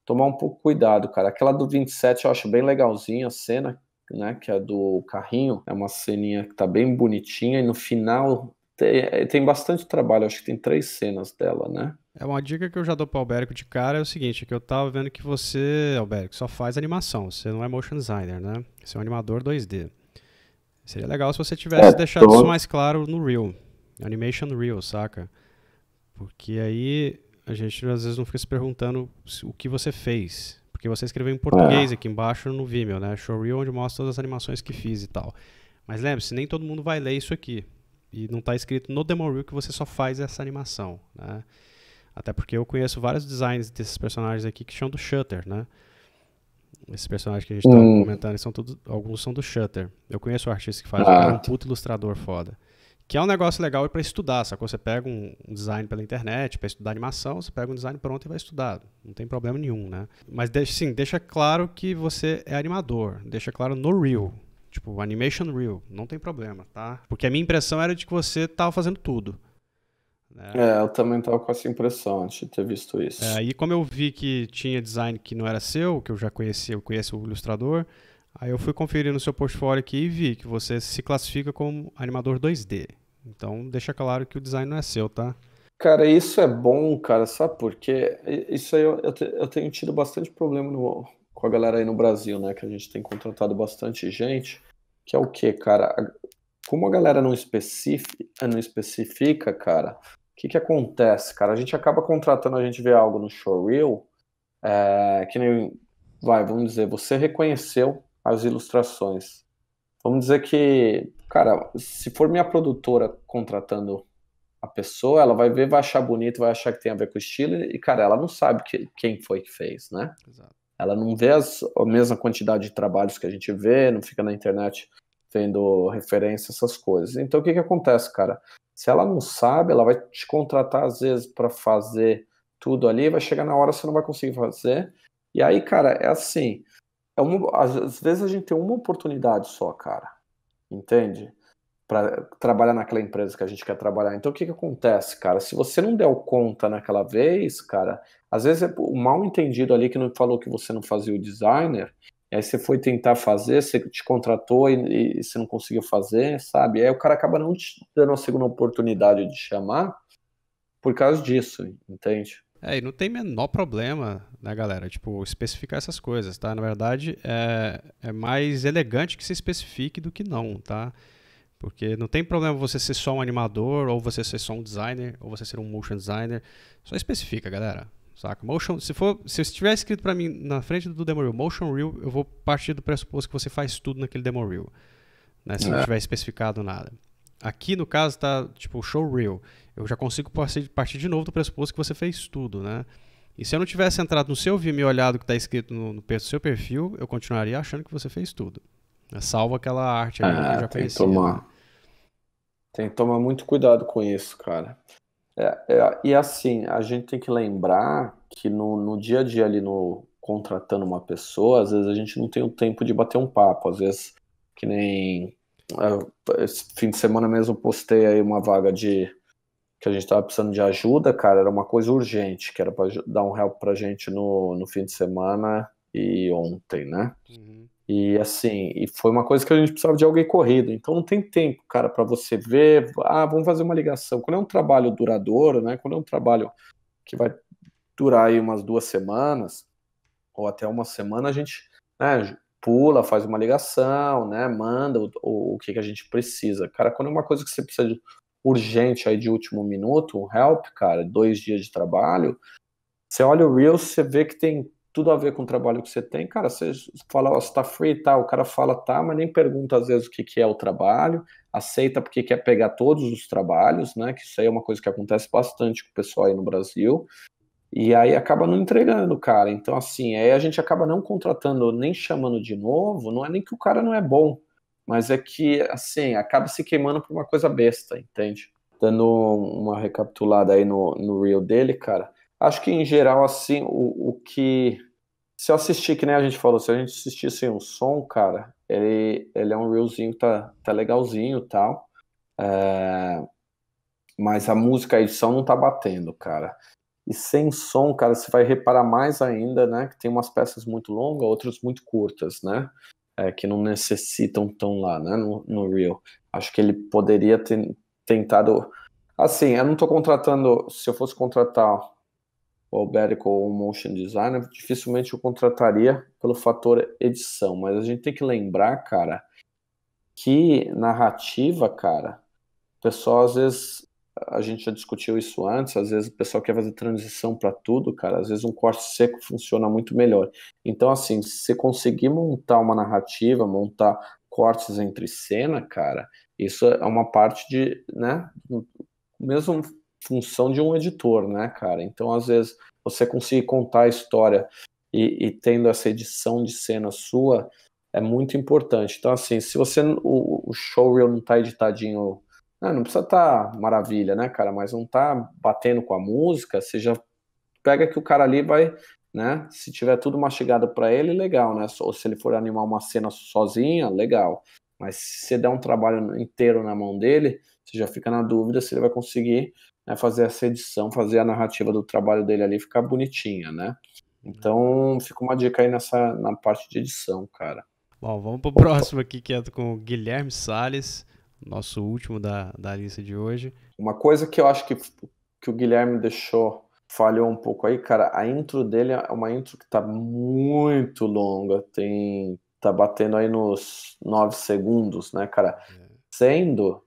S2: tomar um pouco cuidado, cara. Aquela do 27 eu acho bem legalzinha a cena, né? Que é do carrinho, é uma ceninha que tá bem bonitinha, e no final tem bastante trabalho, acho que tem 3 cenas dela, né?
S1: Uma dica que eu já dou pro Alberico de cara é o seguinte, que eu tava vendo que você, Alberico, só faz animação, você não é motion designer, né? Você é um animador 2D. Seria legal se você tivesse deixado isso mais claro no Reel, Animation Reel, saca? Porque aí a gente às vezes não fica se perguntando o que você fez. Porque você escreveu em português aqui embaixo no Vimeo, né? Showreel, onde mostra todas as animações que fiz e tal. Mas lembre-se, nem todo mundo vai ler isso aqui. E não está escrito no Demo Reel que você só faz essa animação, né? Até porque eu conheço vários designs desses personagens aqui que chamam do Shutter, né? Esses personagens que a gente tá comentando, alguns são do Shutter. Eu conheço o artista que faz, o cara é um puto ilustrador foda. Que é um negócio legal para estudar, sacou? Você pega um design pela internet para estudar animação, você pega um design pronto e vai estudar. Não tem problema nenhum, né? Mas deixa claro que você é animador. Deixa claro no Reel. Tipo, Animation Reel. Não tem problema, tá? Porque a minha impressão era de que você tava fazendo tudo.
S2: Né? Eu também tava com essa impressão antes de ter visto isso.
S1: E como eu vi que tinha design que não era seu, que eu já conhecia, eu conheço o ilustrador, aí eu fui conferir no seu portfólio aqui e vi que você se classifica como animador 2D. Então deixa claro que o design não é seu, tá?
S2: Cara, isso é bom, cara, sabe por quê? Isso aí eu tenho tido bastante problema com a galera aí no Brasil, né? Que a gente tem contratado bastante gente, que é o quê, cara? Como a galera não especifica, cara, o que acontece, cara? A gente acaba contratando, a gente vê algo no showreel, que nem, vamos dizer, você reconheceu as ilustrações. Vamos dizer que, cara, se for minha produtora contratando a pessoa, ela vai ver, vai achar bonito, vai achar que tem a ver com o estilo, e, cara, ela não sabe quem foi que fez, né?
S1: Exato.
S2: Ela não vê a mesma quantidade de trabalhos que a gente vê, não fica na internet vendo referência, essas coisas. Então, o que acontece, cara? Se ela não sabe, ela vai te contratar, às vezes, para fazer tudo ali, vai chegar na hora, você não vai conseguir fazer. E aí, cara, é assim, às vezes a gente tem uma oportunidade só, cara, entende? Para trabalhar naquela empresa que a gente quer trabalhar. Então, o que acontece, cara? Se você não deu conta naquela vez, cara, às vezes é o mal entendido ali que não falou que você não fazia o designer, e aí você foi tentar fazer, você te contratou e você não conseguiu fazer, sabe? Aí o cara acaba não te dando a segunda oportunidade de chamar por causa disso, entende?
S1: E não tem menor problema, né, galera? Tipo, especificar essas coisas, tá? Na verdade, é mais elegante que se especifique do que não, tá? Porque não tem problema você ser só um animador, ou você ser só um designer, ou você ser um motion designer. Só especifica, galera. Saca? Motion, se estiver escrito pra mim na frente do demo reel, motion reel, eu vou partir do pressuposto que você faz tudo naquele demo reel. Né? Se não tiver especificado nada. Aqui, no caso, tá tipo show reel. Eu já consigo partir de novo do pressuposto que você fez tudo, né? E se eu não tivesse entrado no seu Vimeo e olhado o que está escrito no seu perfil, eu continuaria achando que você fez tudo. Salvo aquela arte ali que eu já conhecia.
S3: Tem que tomar muito cuidado com isso, cara. E assim, a gente tem que lembrar que no dia a dia ali, contratando uma pessoa, às vezes a gente não tem o tempo de bater um papo. Às vezes, que nem esse fim de semana mesmo eu postei aí uma vaga que a gente tava precisando de ajuda, cara, era uma coisa urgente, que era para dar um help pra gente no fim de semana e ontem, né?
S1: Uhum.
S3: E assim, foi uma coisa que a gente precisava de alguém corrido, então não tem tempo, cara, para você ver, vamos fazer uma ligação. Quando é um trabalho duradouro, né? Quando é um trabalho que vai durar aí umas 2 semanas, ou até uma semana, a gente, né, pula, faz uma ligação, né? Manda o que a gente precisa. Cara, quando é uma coisa que você precisa de urgente aí de último minuto, um help, cara, 2 dias de trabalho, você olha o Reels, você vê que tem tudo a ver com o trabalho que você tem, cara, você fala, você tá free e tal, o cara fala, tá, mas nem pergunta às vezes o que é o trabalho, aceita porque quer pegar todos os trabalhos, né, que isso aí é uma coisa que acontece bastante com o pessoal aí no Brasil, e aí acaba não entregando, cara, então assim, aí a gente acaba não contratando, nem chamando de novo, não é nem que o cara não é bom, mas é que, assim, acaba se queimando por uma coisa besta, entende? Dando uma recapitulada aí no reel dele, cara, acho que em geral, assim, o que... Se eu assistir, que nem a gente falou, se a gente assistir sem um som, cara, ele é um reelzinho que tá legalzinho e tal, mas a música, a edição não tá batendo, cara. E sem som, cara, você vai reparar mais ainda, né, que tem umas peças muito longas, outras muito curtas, né, que não necessitam tão lá, né, no reel. Acho que ele poderia ter tentado... Assim, eu não tô contratando... Se eu fosse contratar o Alberico ou o motion designer, dificilmente eu contrataria pelo fator edição, mas a gente tem que lembrar, cara, que narrativa, cara, o pessoal às vezes, a gente já discutiu isso antes, às vezes o pessoal quer fazer transição para tudo, cara, às vezes um corte seco funciona muito melhor. Então, assim, se você conseguir montar uma narrativa, montar cortes entre cena, cara, isso é uma parte de, né, mesmo função de um editor, né, cara? Então, às vezes, você conseguir contar a história e tendo essa edição de cena sua é muito importante. Então, assim, se você o showreel não tá editadinho, não precisa estar maravilha, né, cara? Mas não tá batendo com a música, você já pega que o cara ali vai, né? Se tiver tudo mastigado para ele, legal, né? Ou se ele for animar uma cena sozinha, legal. Mas se você der um trabalho inteiro na mão dele, você já fica na dúvida se ele vai conseguir, né, fazer essa edição, fazer a narrativa do trabalho dele ali ficar bonitinha, né? Então, fica uma dica aí na parte de edição, cara.
S1: Bom, vamos pro próximo aqui, que é com o Guilherme Salles, nosso último da lista de hoje.
S3: Uma coisa que eu acho que o Guilherme falhou um pouco aí, cara, a intro dele é uma intro que tá muito longa, tá batendo aí nos 9 segundos, né, cara? Sendo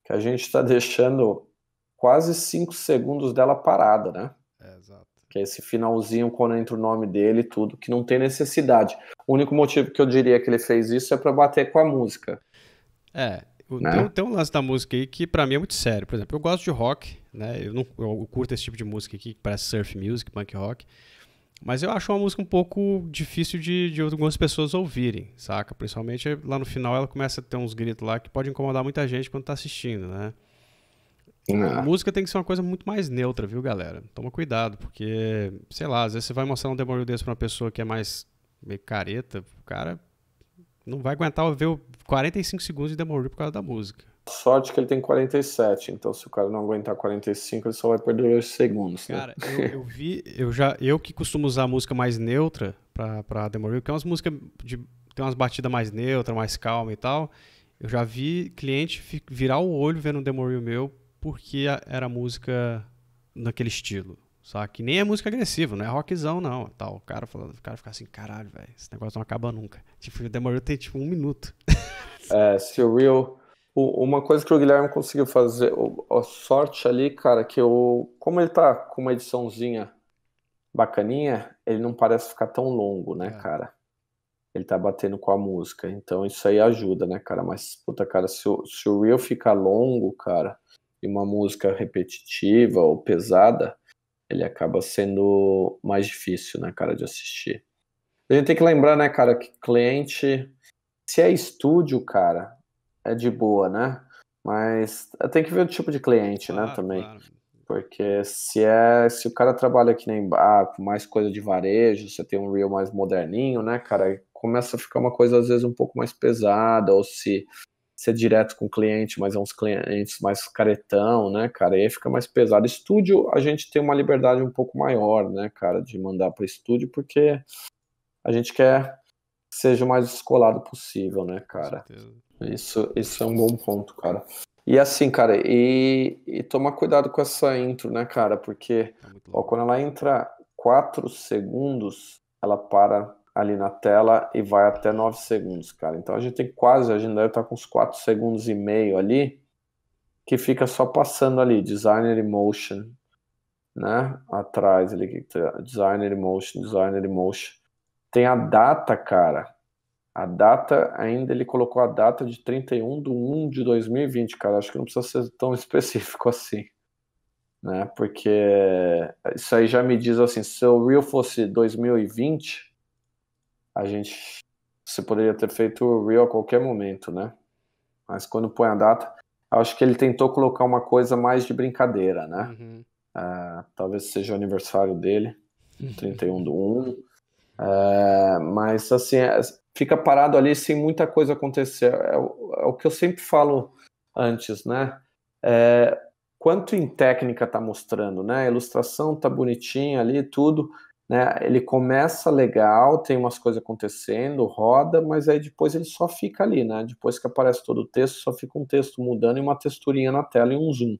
S3: que a gente tá deixando quase 5 segundos dela parada, né?
S1: Exato.
S3: Que é esse finalzinho quando entra o nome dele e tudo, que não tem necessidade. O único motivo que eu diria que ele fez isso é pra bater com a música.
S1: Né? Tem um lance da música aí que pra mim é muito sério. Por exemplo, eu gosto de rock, né? Eu curto esse tipo de música aqui, que parece surf music, punk rock. Mas eu acho uma música um pouco difícil de algumas pessoas ouvirem, saca? Principalmente lá no final ela começa a ter uns gritos lá que pode incomodar muita gente quando tá assistindo, né? A música tem que ser uma coisa muito mais neutra, viu, galera? Toma cuidado, porque, sei lá, às vezes você vai mostrar um demo desse pra uma pessoa que é mais meio careta, o cara não vai aguentar ver 45 segundos de demo por causa da música.
S3: Sorte que ele tem 47, então se o cara não aguentar 45, ele só vai perder 2 segundos, né?
S1: Cara, eu que costumo usar música mais neutra pra demo reel, que é umas músicas tem umas batidas mais neutras, mais calma e tal. Eu já vi cliente virar o olho vendo um demo reel meu porque era música naquele estilo, sabe? Que nem é música agressiva, não é rockzão não, tal. O cara fica assim, caralho, velho, esse negócio não acaba nunca. Tipo, o demo reel tem tipo 1 minuto.
S3: Se o reel Uma coisa que o Guilherme conseguiu fazer, a sorte ali, cara, que como ele tá com uma ediçãozinha bacaninha, ele não parece ficar tão longo, né, cara? Ele tá batendo com a música, então isso aí ajuda, né, cara? Mas, puta, cara, se o Reel ficar longo, cara, e uma música repetitiva ou pesada, ele acaba sendo mais difícil, né, cara, de assistir. A gente tem que lembrar, né, cara, que cliente, se é estúdio, cara, é de boa, né? Mas tem que ver o tipo de cliente, né, também. Claro. Porque se o cara trabalha que nem com mais coisa de varejo, você tem um reel mais moderninho, né, cara, começa a ficar uma coisa às vezes um pouco mais pesada, ou se é direto com o cliente, mas é uns clientes mais caretão, né, cara, e aí fica mais pesado. Estúdio, a gente tem uma liberdade um pouco maior, né, cara, de mandar para estúdio, porque a gente quer que seja o mais descolado possível, né, cara. Isso é um bom ponto, cara. E assim, cara, e tomar cuidado com essa intro, né, cara, porque quando ela entra 4 segundos, ela para ali na tela e vai até 9 segundos, cara. Então a gente deve estar com uns 4 segundos e meio ali, que fica só passando ali, Designer Emotion, né, atrás ali, Designer Emotion. Tem a data, cara. A data, ainda ele colocou a data de 31/1/2020, cara. Acho que não precisa ser tão específico assim, né? Porque isso aí já me diz assim, se o Reel fosse 2020, você poderia ter feito o Reel a qualquer momento, né? Mas quando põe a data, acho que ele tentou colocar uma coisa mais de brincadeira, né?
S1: Uhum.
S3: Talvez seja o aniversário dele, 31/1. Mas assim, fica parado ali sem muita coisa acontecer. É o que eu sempre falo antes, né? Quanto em técnica tá mostrando, né? A ilustração tá bonitinha ali, tudo, né? Ele começa legal, tem umas coisas acontecendo, roda, mas aí depois ele só fica ali, né? Depois que aparece todo o texto, só fica um texto mudando e uma texturinha na tela e um zoom.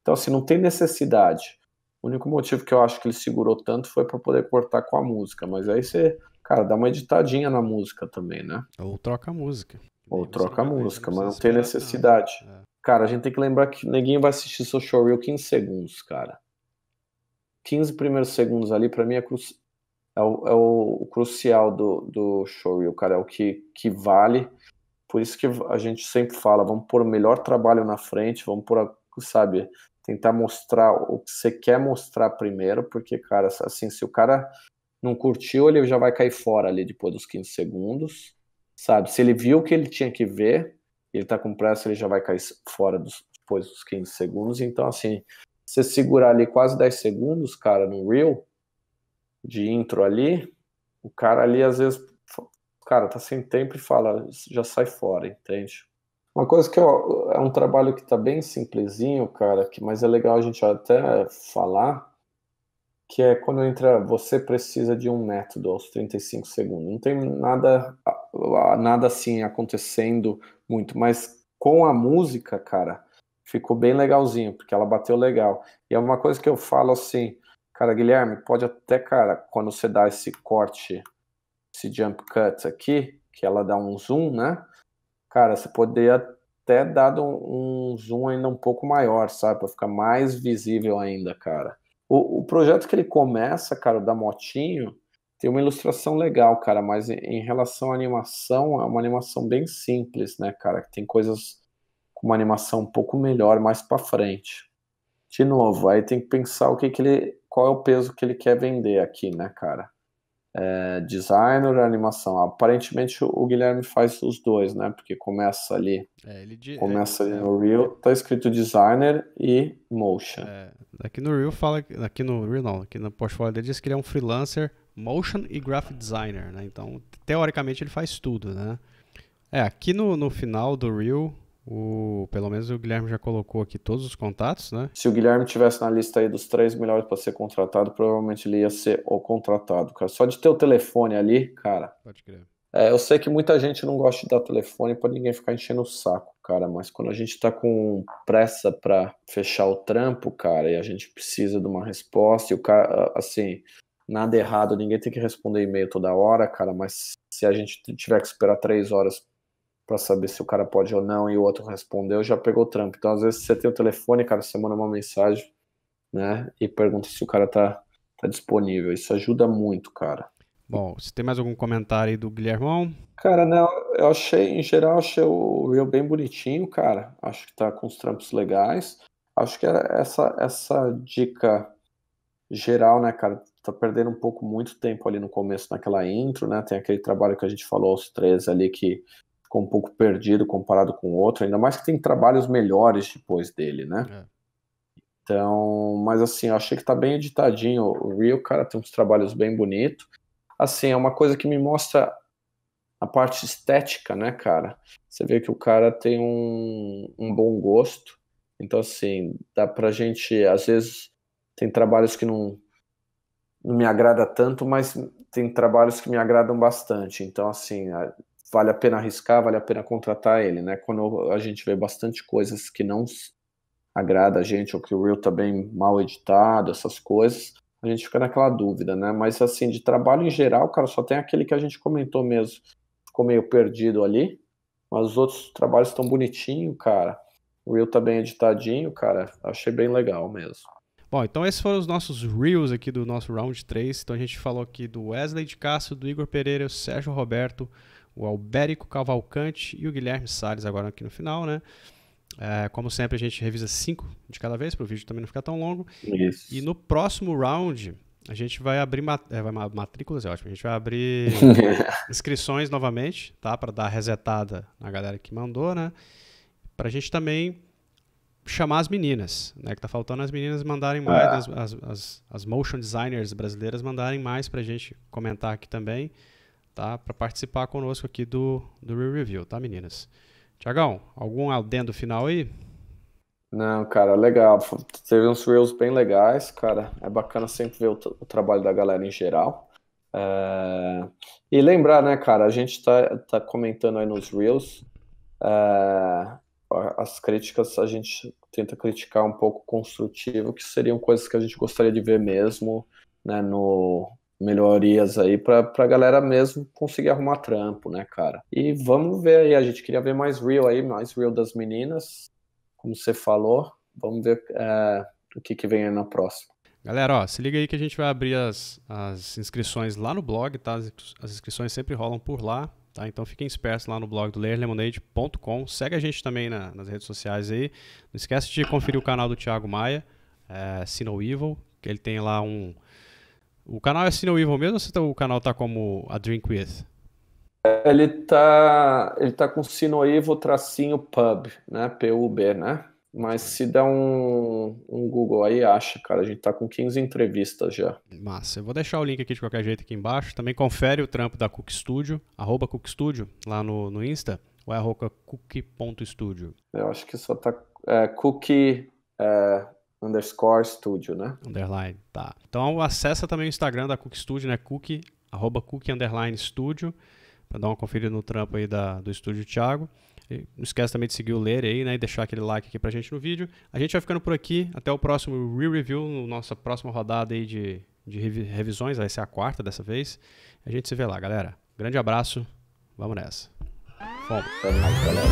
S3: Então, assim, não tem necessidade. O único motivo que eu acho que ele segurou tanto foi para poder cortar com a música, mas aí você, cara, dá uma editadinha na música também, né?
S1: Ou troca a música.
S3: Ou troca a música, mas não tem necessidade. Cara, a gente tem que lembrar que ninguém vai assistir seu showreel 15 segundos, cara. 15 primeiros segundos ali, pra mim, é o crucial do showreel, cara. É o que vale. Por isso que a gente sempre fala, vamos pôr o melhor trabalho na frente, vamos pôr, sabe, tentar mostrar o que você quer mostrar primeiro, porque, cara, assim, se o cara não curtiu, ele já vai cair fora ali depois dos 15 segundos, sabe? Se ele viu o que ele tinha que ver, ele tá com pressa, ele já vai cair fora depois dos 15 segundos. Então, assim, você segurar ali quase 10 segundos, cara, no reel, de intro ali, o cara ali, às vezes, cara, tá sem tempo e fala, já sai fora, entende? Uma coisa que é um trabalho que tá bem simplesinho, cara, mas é legal a gente até falar, que é quando entra, você precisa de um método aos 35 segundos. Não tem nada assim acontecendo muito, mas com a música, cara, ficou bem legalzinho, porque ela bateu legal. E é uma coisa que eu falo assim, cara, Guilherme, pode até, cara, quando você dá esse corte, esse jump cut aqui, que ela dá um zoom, né? Cara, você poderia até dar um zoom ainda um pouco maior, sabe? Para ficar mais visível ainda, cara. O projeto que ele começa, cara, da motinho, tem uma ilustração legal, cara, mas em relação à animação, é uma animação bem simples, né, cara? Tem coisas com uma animação um pouco melhor mais para frente. De novo, aí tem que pensar qual é o peso que ele quer vender aqui, né, cara? Designer ou animação? Aparentemente o Guilherme faz os dois, né? Porque começa ali no Reel, tá escrito designer e motion.
S1: Aqui no Reel aqui no portfólio dele diz que ele é um freelancer motion e graphic designer, né? Então, teoricamente ele faz tudo, né? Aqui no final do Reel, pelo menos o Guilherme já colocou aqui todos os contatos, né?
S3: Se o Guilherme tivesse na lista aí dos 3 melhores para ser contratado, provavelmente ele ia ser o contratado, cara. Só de ter o telefone ali, cara.
S1: Pode crer.
S3: Eu sei que muita gente não gosta de dar telefone para ninguém ficar enchendo o saco, cara, mas quando a gente tá com pressa para fechar o trampo, cara, e a gente precisa de uma resposta, e o cara, assim, nada errado, ninguém tem que responder e-mail toda hora, cara, mas se a gente tiver que esperar 3 horas para saber se o cara pode ou não, e o outro respondeu, já pegou o trampo. Então, às vezes, você tem o telefone, cara, você manda uma mensagem, né, e pergunta se o cara tá disponível. Isso ajuda muito, cara.
S1: Bom, você tem mais algum comentário aí do Guilhermão?
S3: Cara, não, eu achei, em geral, achei o Reel bem bonitinho, cara. Acho que tá com os trampos legais. Acho que essa dica geral, né, cara, tá perdendo um pouco muito tempo ali no começo naquela intro, né? Tem aquele trabalho que a gente falou aos 3 ali que ficou um pouco perdido comparado com o outro, ainda mais que tem trabalhos melhores depois dele, né? Então, mas assim, eu achei que tá bem editadinho. O Reel, cara, tem uns trabalhos bem bonitos. Assim, é uma coisa que me mostra a parte estética, né, cara? Você vê que o cara tem um bom gosto. Então, assim, dá pra gente, às vezes, tem trabalhos que não me agrada tanto, mas tem trabalhos que me agradam bastante. Então, assim, vale a pena arriscar, vale a pena contratar ele, né? Quando a gente vê bastante coisas que não agrada a gente, ou que o Reel tá bem mal editado, essas coisas, a gente fica naquela dúvida, né? Mas, assim, de trabalho em geral, cara, só tem aquele que a gente comentou mesmo. Ficou meio perdido ali, mas os outros trabalhos estão bonitinho, cara. O Reel tá bem editadinho, cara. Achei bem legal mesmo.
S1: Bom, então esses foram os nossos Reels aqui do nosso Round 3. Então a gente falou aqui do Wesley de Castro, do Igor Pereira, o Sérgio Roberto, o Albérico Cavalcante e o Guilherme Salles agora aqui no final, né? Como sempre, a gente revisa 5 de cada vez, para o vídeo também não ficar tão longo.
S3: Isso.
S1: E no próximo round, a gente vai abrir matrículas, é ótimo. A gente vai abrir inscrições novamente, tá? Para dar resetada na galera que mandou, né? Para a gente também chamar as meninas, né? Que tá faltando as meninas mandarem mais, as motion designers brasileiras mandarem mais pra gente comentar aqui também, tá? Para participar conosco aqui do Reel Review, tá, meninas? Tiagão, algum adendo final aí?
S3: Não, cara, legal. Teve uns Reels bem legais, cara. É bacana sempre ver o trabalho da galera em geral. E lembrar, né, cara, a gente tá comentando aí nos Reels. As críticas a gente tenta criticar um pouco construtivo, que seriam coisas que a gente gostaria de ver mesmo, né, no melhorias aí pra galera mesmo conseguir arrumar trampo, né, cara. E vamos ver aí, a gente queria ver mais Reel aí, mais Reel das meninas, como você falou. Vamos ver o que vem aí na próxima.
S1: Galera, ó, se liga aí que a gente vai abrir as inscrições lá no blog, tá? As inscrições sempre rolam por lá, tá? Então fiquem espertos lá no blog do layerlemonade.com. Segue a gente também nas redes sociais aí. Não esquece de conferir o canal do Thiago Maia, Sino Evil, que ele tem lá O canal é Sino Evil mesmo ou o canal tá como A Drink With?
S3: Ele tá com Sino Evil tracinho pub, né? PUB, né? Mas se der um Google aí, acha, cara. A gente tá com 15 entrevistas já.
S1: Massa. Eu vou deixar o link aqui de qualquer jeito aqui embaixo. Também confere o trampo da Cook Studio, @cookstudio, lá no Insta, ou é @cookie.studio?
S3: Eu acho que só tá cookie _ studio, né?
S1: Underline, tá. Então acessa também o Instagram da Cook Studio, né? Cookie, @cookie_studio, para dar uma conferida no trampo aí do estúdio Thiago. E não esquece também de seguir o Ler aí, né? E deixar aquele like aqui pra gente no vídeo. A gente vai ficando por aqui. Até o próximo Reel Review, nossa próxima rodada aí de revisões. Vai ser a 4ª dessa vez. A gente se vê lá, galera. Grande abraço. Vamos nessa. Fomos.
S3: Até mais, galera.